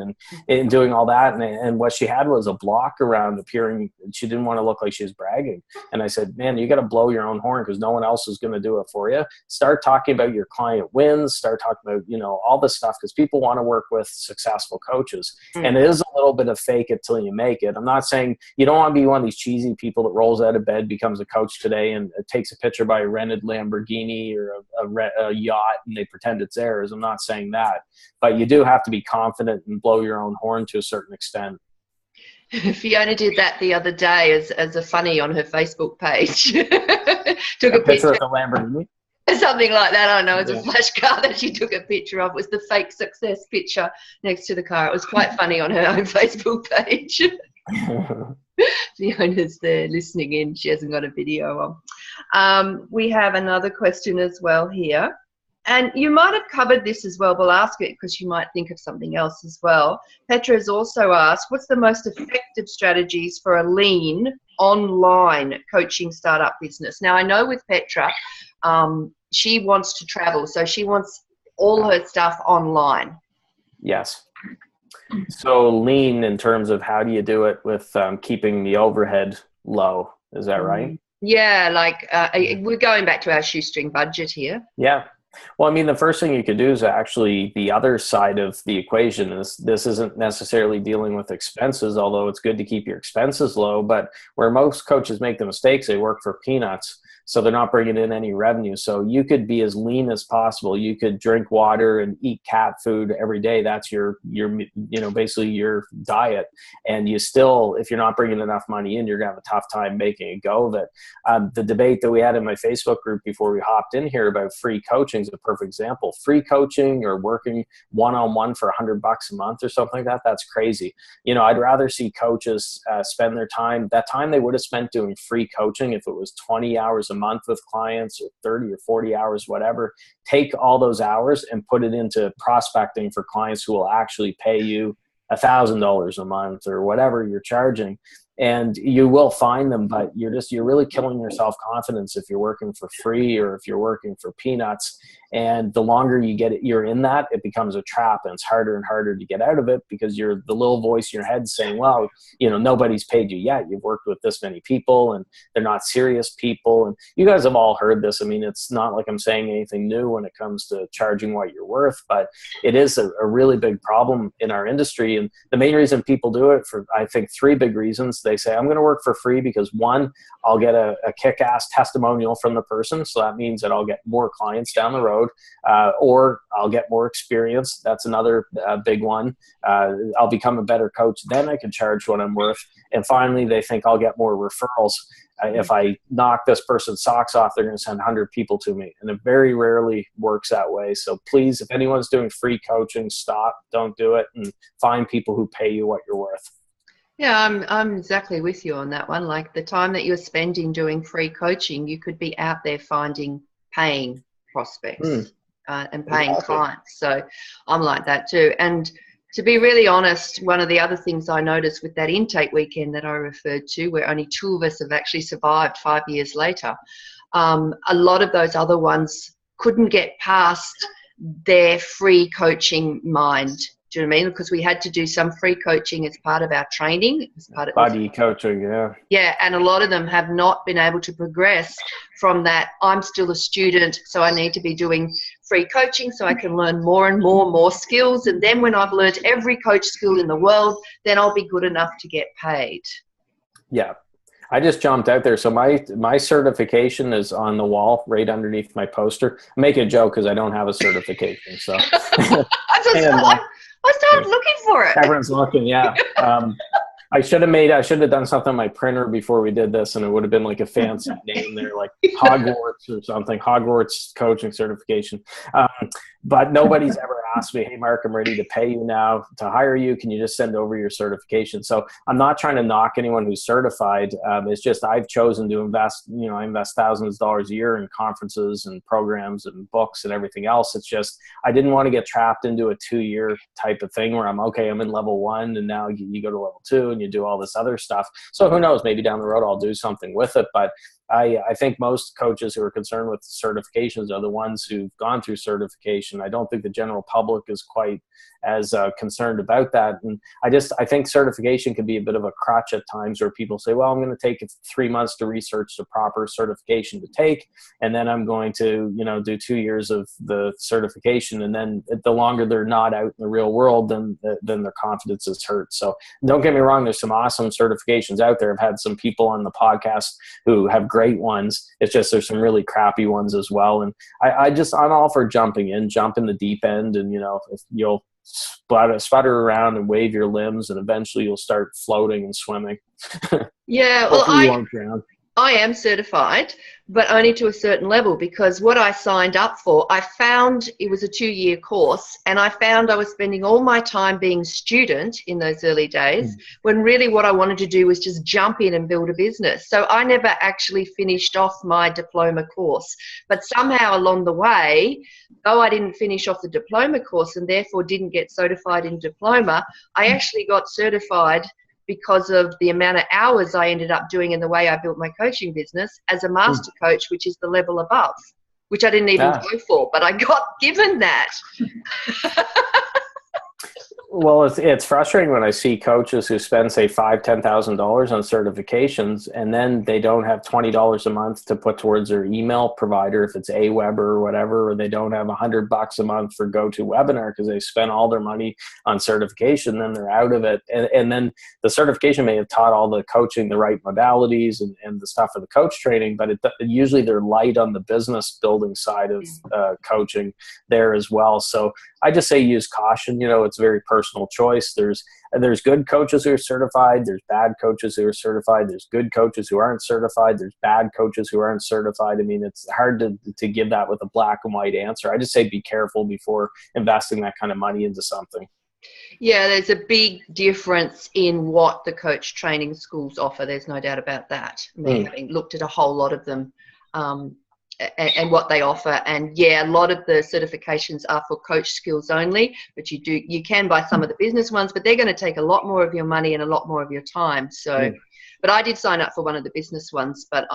and doing all that. And what she had was a block around appearing. She didn't want to look like she was bragging. And I said, man, you got to blow your own horn because no one else is going to do it for you. Start talking about your client wins, start talking about, all this stuff, because people want to work with successful coaches. And it is a little bit of fake it till you make it. I'm not saying you don't want to be one of these cheesy people that rolls out of bed, becomes a coach today and takes a picture by a rented Lamborghini or a yacht and they pretend it's theirs. I'm not saying that. But you do have to be confident and blow your own horn to a certain extent. Fiona did that the other day as a funny on her Facebook page. Took a picture of the Lamborghini? Something like that. I don't know. It was a flash car that she took a picture of. It was the fake success picture next to the car. It was quite funny on her own Facebook page. Fiona's there listening in. She hasn't got a video on. We have another question as well here. And you might have covered this as well, but I'll ask it because you might think of something else as well. Petra has also asked, what's the most effective strategies for a lean online coaching startup business? Now, I know with Petra, she wants to travel, so she wants all her stuff online. Yes. So lean in terms of how do you do it with keeping the overhead low? Is that right? Yeah, like we're going back to our shoestring budget here. Yeah. Well, I mean, the first thing you could do is actually the other side of the equation is this isn't necessarily dealing with expenses, although it's good to keep your expenses low. But where most coaches make the mistakes, they work for peanuts. So they're not bringing in any revenue. So you could be as lean as possible. You could drink water and eat cat food every day. That's your basically your diet. And you still, if you're not bringing enough money in, you're going to have a tough time making a go of it. The debate that we had in my Facebook group before we hopped in here about free coaching is a perfect example. Free coaching or working one-on-one for $100 a month or something like that, that's crazy. I'd rather see coaches spend their time, that time they would have spent doing free coaching, if it was 20 hours a month with clients or 30 or 40 hours, whatever, take all those hours and put it into prospecting for clients who will actually pay you $1,000 a month or whatever you're charging. And you will find them, but you're really killing your self-confidence if you're working for free or if you're working for peanuts. And the longer you're in that, it becomes a trap, and it's harder and harder to get out of it because you're the little voice in your head saying, well, nobody's paid you yet. You've worked with this many people and they're not serious people. And you guys have all heard this. I mean, it's not like I'm saying anything new when it comes to charging what you're worth, but it is a really big problem in our industry. And the main reason people do it for, I think, 3 big reasons. They say, I'm going to work for free because 1, I'll get a kick-ass testimonial from the person. So that means that I'll get more clients down the road, or I'll get more experience. That's another big one. I'll become a better coach. Then I can charge what I'm worth. And finally, they think I'll get more referrals. If I knock this person's socks off, they're going to send 100 people to me. And it very rarely works that way. So please, if anyone's doing free coaching, stop, don't do it, and find people who pay you what you're worth. Yeah, I'm exactly with you on that one. Like the time that you're spending doing free coaching, you could be out there finding paying prospects and paying clients. So I'm like that too. And to be really honest, one of the other things I noticed with that intake weekend that I referred to, where only 2 of us have actually survived 5 years later, a lot of those other ones couldn't get past their free coaching mind Do you know what I mean? Because we had to do some free coaching as part of our training. As part of Buddy coaching, yeah. Yeah, and a lot of them have not been able to progress from that. I'm still a student, so I need to be doing free coaching so I can learn more and more skills. And then when I've learned every coach skill in the world, then I'll be good enough to get paid. Yeah. I just jumped out there. So my certification is on the wall right underneath my poster. I make a joke because I don't have a certification. So I started looking for it. Everyone's looking, yeah. I should have done something on my printer before we did this, and it would have been like a fancy name there, like Hogwarts or something, Hogwarts coaching certification. But nobody's ever asked me, hey, Mark, I'm ready to pay you now to hire you. Can you just send over your certification? So I'm not trying to knock anyone who's certified. It's just I've chosen to invest, I invest thousands of dollars a year in conferences and programs and books and everything else. It's just I didn't want to get trapped into a 2-year type of thing where I'm in level 1 and now you go to level 2 and you do all this other stuff. So who knows, maybe down the road I'll do something with it. But I think most coaches who are concerned with certifications are the ones who've gone through certification. I don't think the general public is quite as concerned about that. And I think certification can be a bit of a crutch at times where people say, well, I'm going to take 3 months to research the proper certification to take. And then I'm going to, do 2 years of the certification. And then the longer they're not out in the real world, then their confidence is hurt. So don't get me wrong. There's some awesome certifications out there. I've had some people on the podcast who have great ones. It's just there's some really crappy ones as well. And I'm all for jump in the deep end, and if you'll sputter around and wave your limbs, and eventually you'll start floating and swimming. Yeah, well, I am certified, but only to a certain level, because what I signed up for, I found it was a 2-year course, and I found I was spending all my time being student in those early days, when really what I wanted to do was just jump in and build a business. So I never actually finished off my diploma course, but somehow along the way, though I didn't finish off the diploma course and therefore didn't get certified in diploma, I actually got certified because of the amount of hours I ended up doing and the way I built my coaching business as a master coach, which is the level above, which I didn't even go for, but I got given that. Well, it's frustrating when I see coaches who spend, say, $5,000, $10,000 on certifications, and then they don't have $20 a month to put towards their email provider, if it's Aweber or whatever, or they don't have $100 a month for GoToWebinar because they spent all their money on certification. Then they're out of it, and then the certification may have taught all the coaching the right modalities and the stuff for the coach training, but usually they're light on the business building side of coaching there as well. So I just say use caution. It's very personal choice. There's good coaches who are certified. There's bad coaches who are certified. There's good coaches who aren't certified. There's bad coaches who aren't certified. I mean, it's hard to give that with a black and white answer. I just say be careful before investing that kind of money into something. Yeah, there's a big difference in what the coach training schools offer. There's no doubt about that. I mean, having looked at a whole lot of them, and what they offer, and a lot of the certifications are for coach skills only, but you can buy some of the business ones, but they're going to take a lot more of your money and a lot more of your time. So but I did sign up for one of the business ones, but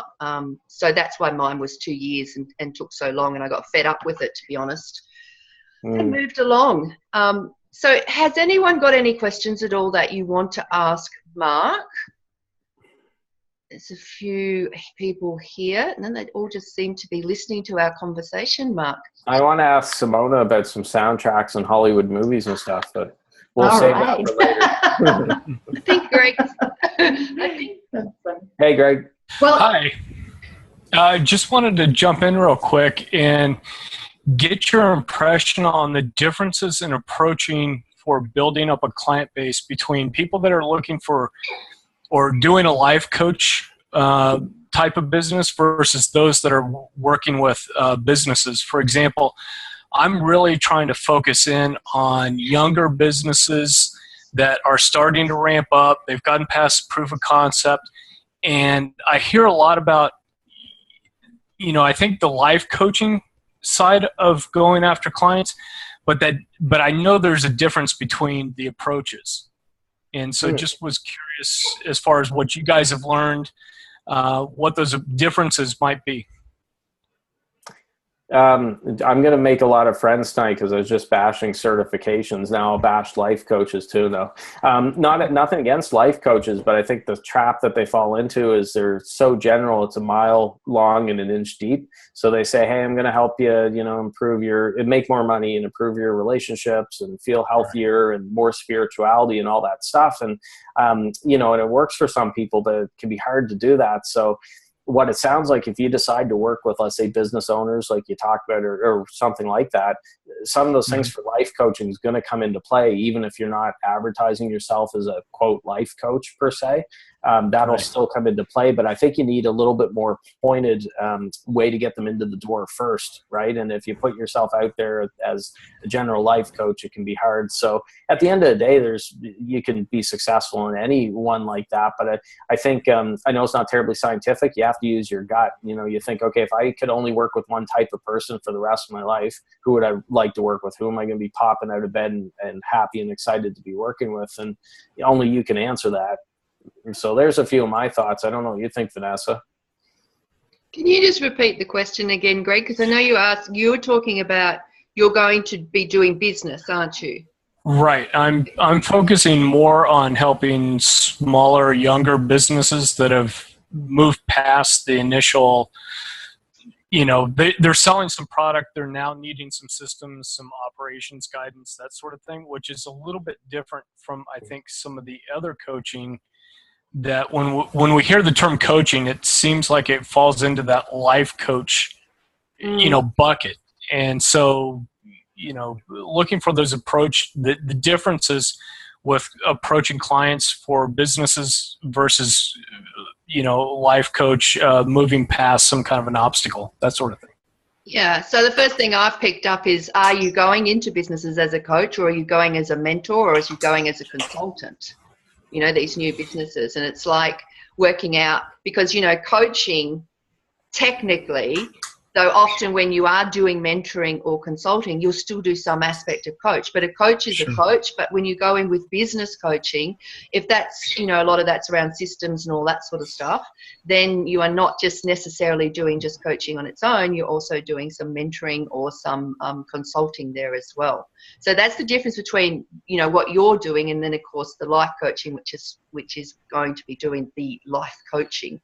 so that's why mine was 2 years and took so long, and I got fed up with it, to be honest, and moved along. So has anyone got any questions at all that you want to ask Mark? There's a few people here, and then they all just seem to be listening to our conversation, Mark. I want to ask Simona about some soundtracks and Hollywood movies and stuff, but we'll save that for later. I think Greg. Hey, Greg. Well, hi. I just wanted to jump in real quick and get your impression on the differences in approaching for building up a client base between people that are looking for or doing a life coach type of business versus those that are working with businesses. For example, I'm really trying to focus in on younger businesses that are starting to ramp up. They've gotten past proof of concept. And I hear a lot about, I think the life coaching side of going after clients, but I know there's a difference between the approaches. And so just was curious as far as what you guys have learned, what those differences might be. I'm going to make a lot of friends tonight because I was just bashing certifications. Now I'll bash life coaches too, though. Nothing against life coaches, but I think the trap that they fall into is they're so general. It's a mile long and an inch deep. So they say, hey, I'm going to help you, make more money and improve your relationships and feel healthier and more spirituality and all that stuff. And, and it works for some people, but it can be hard to do that. So what it sounds like, if you decide to work with, let's say, business owners like you talked about, or something like that, some of those things for life coaching is going to come into play, even if you're not advertising yourself as a quote life coach per se. That'll still come into play, but I think you need a little bit more pointed way to get them into the door first, right? And if you put yourself out there as a general life coach, it can be hard. So at the end of the day, you can be successful in any one like that. But I think I know it's not terribly scientific. You have to use your gut. You think, okay, if I could only work with one type of person for the rest of my life, who would I like to work with? Who am I going to be popping out of bed and happy and excited to be working with? And only you can answer that. So there's a few of my thoughts. I don't know what you think, Vanessa. Can you just repeat the question again, Greg? Because I know you were talking about you're going to be doing business, aren't you? Right. I'm focusing more on helping smaller, younger businesses that have moved past the initial, they're selling some product. They're now needing some systems, some operations guidance, that sort of thing, which is a little bit different from, I think, some of the other coaching that when we hear the term coaching, it seems like it falls into that life coach, bucket. And so, looking for those the differences with approaching clients for businesses versus, life coach, moving past some kind of an obstacle, that sort of thing. Yeah. So the first thing I've picked up is, are you going into businesses as a coach, or are you going as a mentor, or are you going as a consultant? These new businesses. And it's like working out, because, coaching technically, though often when you are doing mentoring or consulting, you'll still do some aspect of coach, but a coach is a coach. But when you go in with business coaching, if that's, a lot of that's around systems and all that sort of stuff, then you are not just necessarily doing just coaching on its own. You're also doing some mentoring or some consulting there as well. So that's the difference between, what you're doing, and then of course the life coaching, which is going to be doing the life coaching,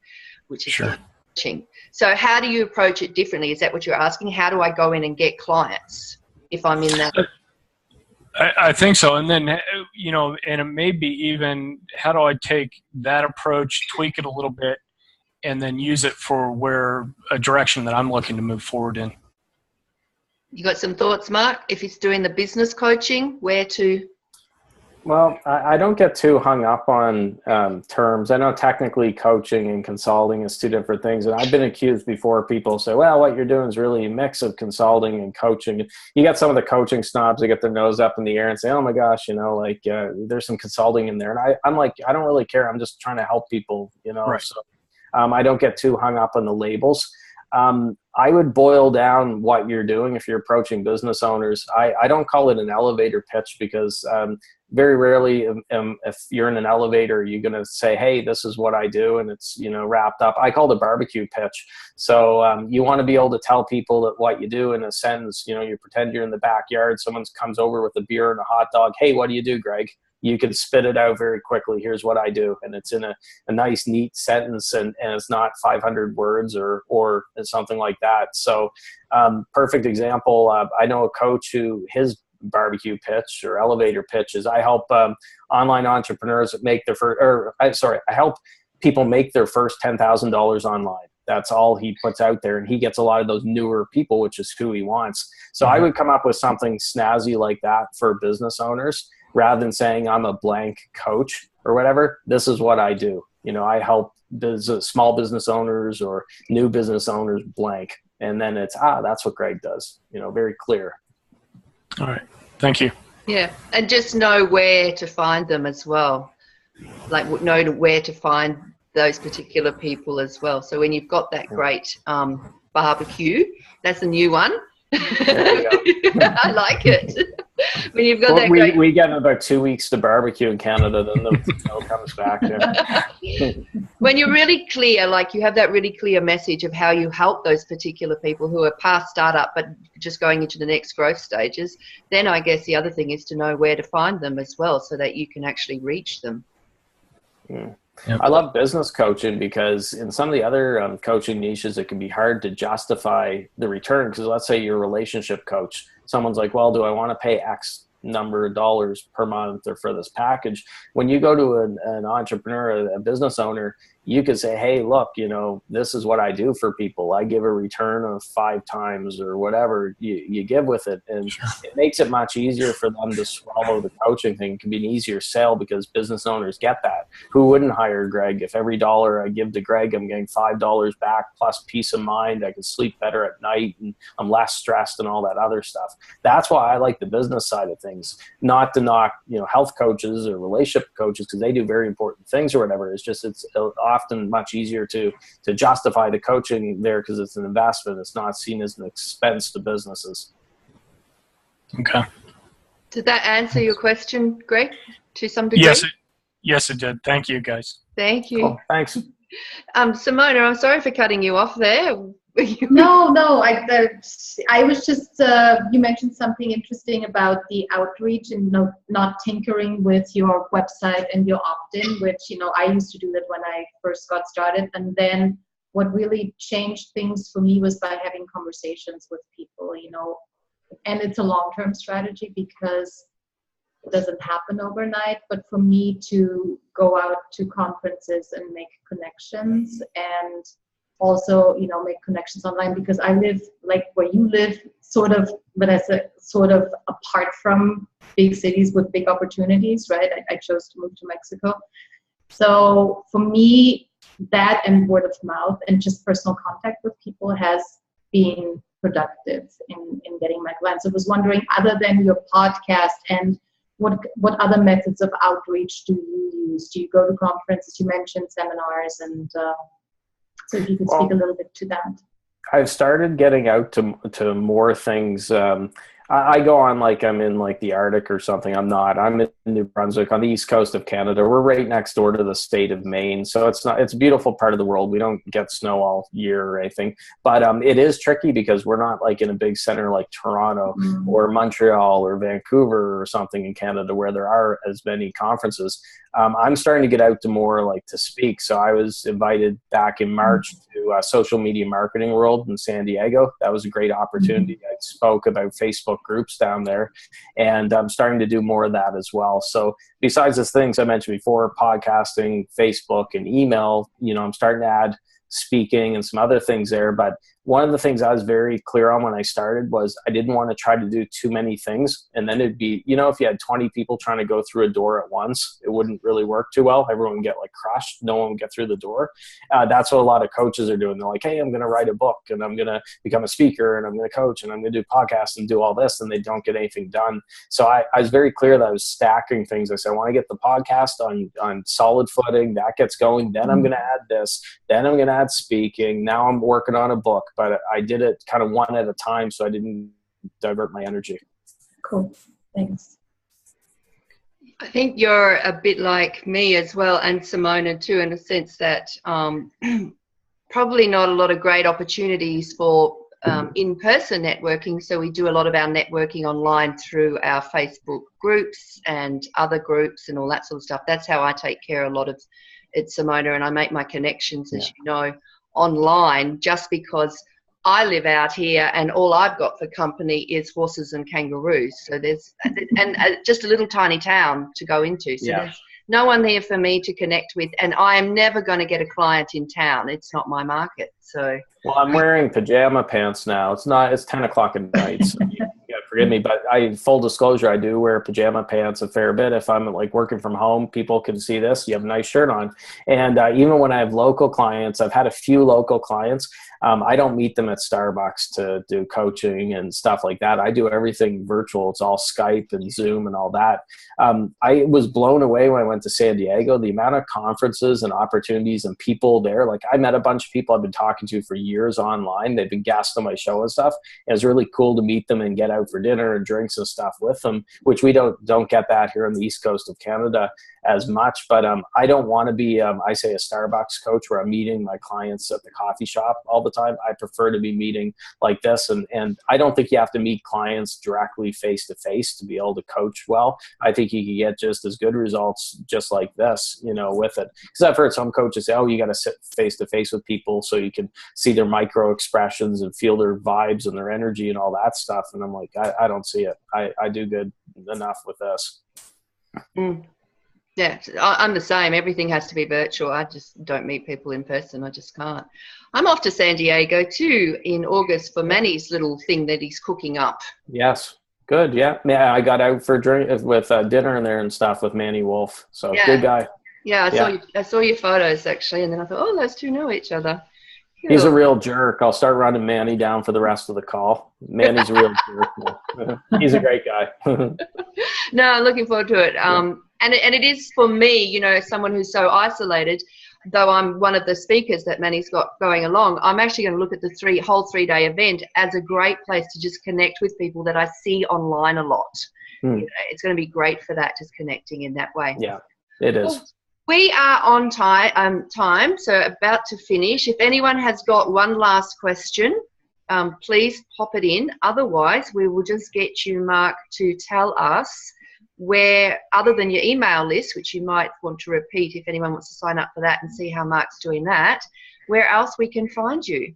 which is coaching. So how do you approach it differently? Is that what you're asking? How do I go in and get clients if I'm in that? I think so. And then, and it may be even, how do I take that approach, tweak it a little bit, and then use it for a direction that I'm looking to move forward in? You got some thoughts, Mark? If it's doing the business coaching, where to? Well, I don't get too hung up on terms. I know technically coaching and consulting is two different things. And I've been accused before. People say, well, what you're doing is really a mix of consulting and coaching. You got some of the coaching snobs that get their nose up in the air and say, oh my gosh, there's some consulting in there. And I'm like, I don't really care. I'm just trying to help people, Right. So I don't get too hung up on the labels. I would boil down what you're doing if you're approaching business owners. I don't call it an elevator pitch, because very rarely if you're in an elevator, you're going to say, hey, this is what I do, and it's wrapped up. I call it a barbecue pitch. So you want to be able to tell people that what you do in a sentence. You pretend you're in the backyard, someone comes over with a beer and a hot dog. Hey, what do you do, Greg? You can spit it out very quickly. Here's what I do. And it's in a nice, neat sentence, and it's not 500 words or something like that. So perfect example. I know a coach who his barbecue pitch or elevator pitch is, I help online entrepreneurs make their first, I help people make their first $10,000 online. That's all he puts out there. And he gets a lot of those newer people, which is who he wants. So I would come up with something snazzy like that for business owners, rather than saying I'm a blank coach or whatever. This is what I do. I help small business owners or new business owners blank. And then it's, that's what Greg does, very clear. All right. Thank you. Yeah. And just know where to find them as well. Like know where to find those particular people as well. So when you've got that great barbecue, that's a new one. There you go. I like it. When you've got that great... we get about 2 weeks to barbecue in Canada, then the snow comes back. Yeah. When you're really clear, like you have that really clear message of how you help those particular people who are past startup but just going into the next growth stages, then I guess the other thing is to know where to find them as well so that you can actually reach them. Yeah. I love business coaching because in some of the other coaching niches, it can be hard to justify the return. Because let's say you're a relationship coach. Someone's like, well, do I want to pay X number of dollars per month or for this package? When you go to an entrepreneur, a business owner, you could say, hey, look, this is what I do for people. I give a return of 5 times or whatever you give with it. And it makes it much easier for them to swallow the coaching thing. It can be an easier sale because business owners get that. Who wouldn't hire Greg? If every dollar I give to Greg, I'm getting $5 back plus peace of mind. I can sleep better at night and I'm less stressed and all that other stuff. That's why I like the business side of things. Not to knock, health coaches or relationship coaches because they do very important things or whatever. It's just, it's often much easier to justify the coaching there because it's an investment. It's not seen as an expense to businesses. Okay. Did that answer your question, Greg, to some degree? Yes, it did. Thank you, guys. Thank you. Oh, thanks. Simona, I'm sorry for cutting you off there. No. I was just, you mentioned something interesting about the outreach and not tinkering with your website and your opt-in, which, I used to do that when I first got started. And then what really changed things for me was by having conversations with people, and it's a long-term strategy because it doesn't happen overnight. But for me to go out to conferences and make connections and also, make connections online because I live like where you live, sort of, Vanessa, sort of apart from big cities with big opportunities, right? I chose to move to Mexico. So for me, that and word of mouth and just personal contact with people has been productive in getting my clients. I was wondering, other than your podcast and what other methods of outreach do you use? Do you go to conferences? You mentioned seminars and so if you could speak a little bit to that. I've started getting out to more things. I go on like I'm in like the Arctic or something. I'm not. I'm in New Brunswick on the east coast of Canada. We're right next door to the state of Maine. So it's a beautiful part of the world. We don't get snow all year or anything. But it is tricky because we're not like in a big center like Toronto or Montreal or Vancouver or something in Canada where there are as many conferences. I'm starting to get out to more like to speak. So I was invited back in March to Social Media Marketing World in San Diego. That was a great opportunity. I spoke about Facebook groups down there, and I'm starting to do more of that as well. So besides the things I mentioned before, podcasting, Facebook, and email, I'm starting to add speaking and some other things there. But one of the things I was very clear on when I started was I didn't want to try to do too many things. And then it'd be, if you had 20 people trying to go through a door at once, it wouldn't really work too well. Everyone would get like crushed. No one would get through the door. That's what a lot of coaches are doing. They're like, hey, I'm going to write a book and I'm going to become a speaker and I'm going to coach and I'm going to do podcasts and do all this. And they don't get anything done. So I was very clear that I was stacking things. I said, I want to get the podcast on solid footing. That gets going. Then I'm going to add this. Then I'm going to add speaking. Now I'm working on a book. But I did it kind of one at a time so I didn't divert my energy. Cool. Thanks. I think you're a bit like me as well, and Simona too, in the sense that probably not a lot of great opportunities for in-person networking. So we do a lot of our networking online through our Facebook groups and other groups and all that sort of stuff. That's how I take care of a lot of it, Simona, and I make my connections, as you know, online, just because I live out here and all I've got for company is horses and kangaroos. So there's just a little tiny town to go into. So there's no one there for me to connect with, and I am never going to get a client in town. It's not my market. So well, I'm wearing pajama pants now. It's 10 o'clock at night. So forgive me, but full disclosure, I do wear pajama pants a fair bit. If I'm like working from home, people can see this. You have a nice shirt on. And even when I have local clients, I've had a few local clients. I don't meet them at Starbucks to do coaching and stuff like that. I do everything virtual. It's all Skype and Zoom and all that. I was blown away when I went to San Diego, the amount of conferences and opportunities and people there. Like I met a bunch of people I've been talking to for years online. They've been guests on my show and stuff. It was really cool to meet them and get out for dinner and drinks and stuff with them, which we don't get that here on the East Coast of Canada as much. But I don't want to be, I say, a Starbucks coach where I'm meeting my clients at the coffee shop all the time. I prefer to be meeting like this. And I don't think you have to meet clients directly face-to-face to be able to coach well. I think you can get just as good results just like this, with it. Because I've heard some coaches say, oh, you got to sit face-to-face with people so you can see their micro expressions and feel their vibes and their energy and all that stuff. And I'm like, I don't see it. I do good enough with this. Yeah, I'm the same. Everything has to be virtual. I just don't meet people in person. I just can't. I'm off to San Diego too in August for Manny's little thing that he's cooking up. Yes. Good. Yeah. Yeah. I got out for a drink with dinner in there and stuff with Manny Wolf. So good guy. Yeah. I saw your photos actually. And then I thought, oh, those two know each other. Cool. He's a real jerk. I'll start running Manny down for the rest of the call. Manny's a real jerk. He's a great guy. No, I'm looking forward to it. And it is for me, someone who's so isolated, though I'm one of the speakers that Manny's got going along, I'm actually going to look at the whole 3-day event as a great place to just connect with people that I see online a lot. It's going to be great for that, just connecting in that way. Yeah, it is. Well, we are on time, so about to finish. If anyone has got one last question, please pop it in. Otherwise, we will just get you, Marc, to tell us where, other than your email list, which you might want to repeat if anyone wants to sign up for that and see how Marc's doing that, where else we can find you.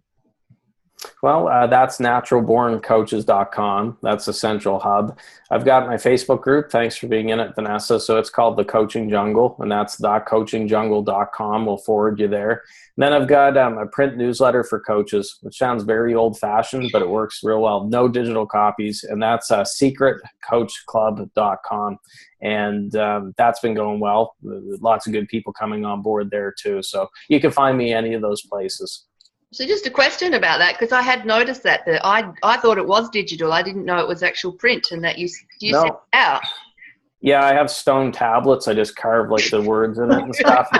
Well, that's naturalborncoaches.com. That's the central hub. I've got my Facebook group. Thanks for being in it, Vanessa. So it's called The Coaching Jungle, and that's thecoachingjungle.com. We'll forward you there. And then I've got a print newsletter for coaches, which sounds very old-fashioned, but it works real well. No digital copies, and that's secretcoachclub.com. And that's been going well. Lots of good people coming on board there too. So you can find me any of those places. So just a question about that, because I had noticed that I thought it was digital. I didn't know it was actual print, and that you sent it out. Yeah, I have stone tablets. I just carve like the words in it and stuff.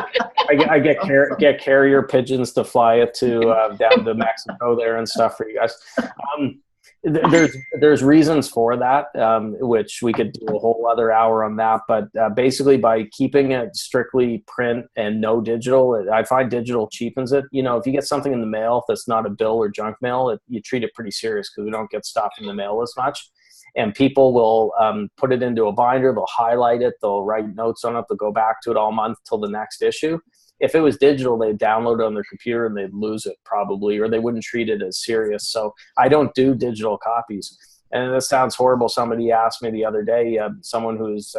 I get carrier pigeons to fly it to down to Mexico there and stuff for you guys. There's reasons for that, which we could do a whole other hour on that. But basically, by keeping it strictly print and no digital, I find digital cheapens it. If you get something in the mail that's not a bill or junk mail, you treat it pretty serious because we don't get stuff in the mail as much. And people will put it into a binder, they'll highlight it, they'll write notes on it, they'll go back to it all month till the next issue. If it was digital, they'd download it on their computer and they'd lose it probably, or they wouldn't treat it as serious. So I don't do digital copies. And this sounds horrible. Somebody asked me the other day, someone who's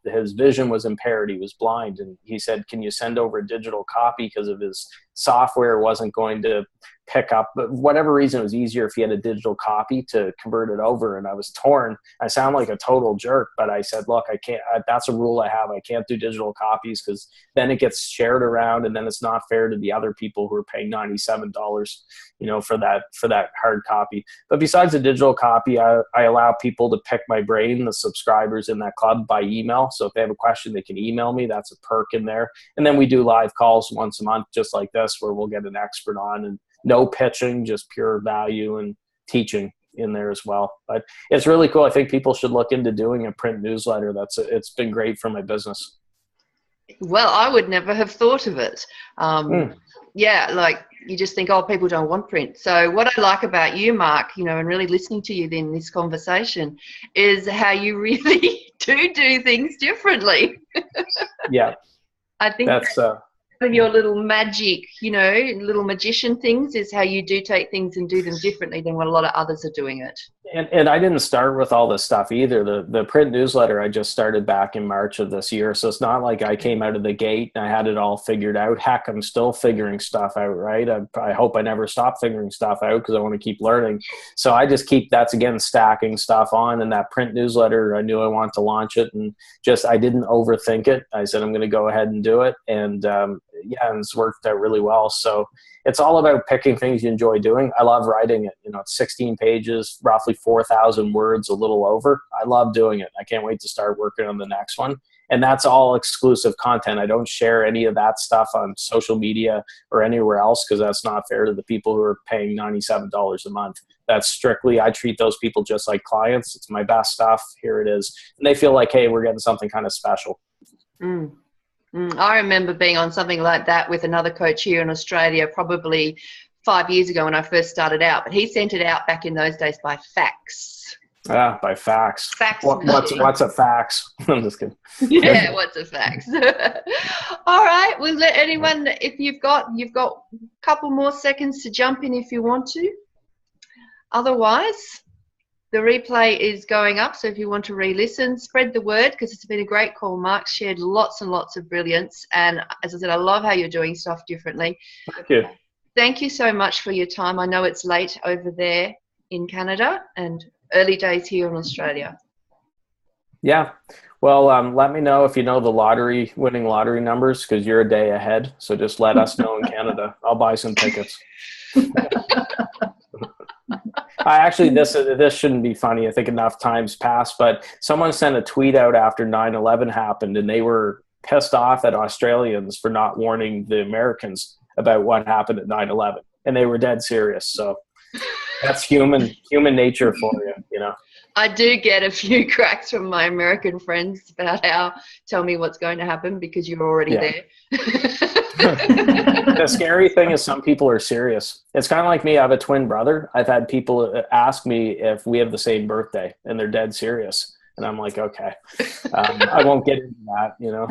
his vision was impaired. He was blind. And he said, can you send over a digital copy because of his software wasn't going to pick up, but for whatever reason, it was easier if he had a digital copy to convert it over. And I was torn. I sound like a total jerk, but I said, look, I can't, that's a rule I have. I can't do digital copies because then it gets shared around and then it's not fair to the other people who are paying $97, for that hard copy. But besides the digital copy, I allow people to pick my brain, the subscribers in that club, by email. So if they have a question, they can email me. That's a perk in there. And then we do live calls once a month, just like this, where we'll get an expert on, and no pitching, just pure value and teaching in there as well. But it's really cool. I think people should look into doing a print newsletter. It's been great for my business. Well, I would never have thought of it. Yeah, like you just think, oh, people don't want print. So what I like about you, Marc, and really listening to you in this conversation is how you really do things differently. Yeah. I think that's your little magic, little magician things is how you do take things and do them differently than what a lot of others are doing it. And I didn't start with all this stuff either. The print newsletter I just started back in March of this year. So it's not like I came out of the gate and I had it all figured out. Heck, I'm still figuring stuff out, right? I hope I never stop figuring stuff out because I want to keep learning. So I just that's again, stacking stuff on. And that print newsletter, I knew I wanted to launch it, and I didn't overthink it. I said, I'm going to go ahead and do it. And and it's worked out really well. So it's all about picking things you enjoy doing. I love writing it. It's 16 pages, roughly 4,000 words, a little over. I love doing it. I can't wait to start working on the next one. And that's all exclusive content. I don't share any of that stuff on social media or anywhere else because that's not fair to the people who are paying $97 a month. That's strictly, I treat those people just like clients. It's my best stuff. Here it is. And they feel like, hey, we're getting something kind of special. I remember being on something like that with another coach here in Australia probably 5 years ago when I first started out, but he sent it out back in those days by fax. By fax. What's a fax? I'm just kidding. Yeah, what's a fax? All right, we'll let anyone, if you've got a couple more seconds to jump in if you want to. Otherwise, the replay is going up, so if you want to re-listen, spread the word because it's been a great call. Mark shared lots and lots of brilliance, and as I said, I love how you're doing stuff differently. Thank you. Thank you so much for your time. I know it's late over there in Canada and early days here in Australia. Yeah. Well, let me know if you know the winning lottery numbers because you're a day ahead. So just let us know in Canada. I'll buy some tickets. This shouldn't be funny. I think enough times passed, but someone sent a tweet out after 9/11 happened and they were pissed off at Australians for not warning the Americans about what happened at 9/11, and they were dead serious. So that's human nature for you, you know. I do get a few cracks from my American friends about tell me what's going to happen because you're already there. The scary thing is some people are serious. It's kind of like me. I have a twin brother. I've had people ask me if we have the same birthday and they're dead serious. And I'm like, okay, I won't get into that, you know.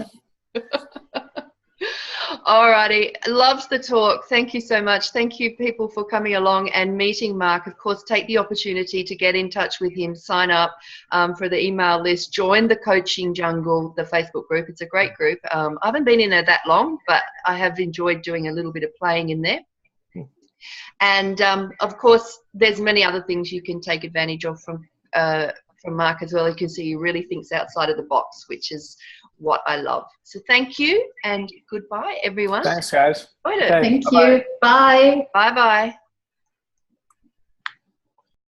Alrighty, loved the talk. Thank you so much. Thank you, people, for coming along and meeting Marc. Of course, take the opportunity to get in touch with him, sign up for the email list, join the Coaching Jungle, the Facebook group. It's a great group. I haven't been in there that long, but I have enjoyed doing a little bit of playing in there. And of course, there's many other things you can take advantage of from Marc as well. You can see he really thinks outside of the box, which is what I love. So thank you and goodbye, everyone. Thanks, guys. Okay. Thank you. Bye. Bye-bye.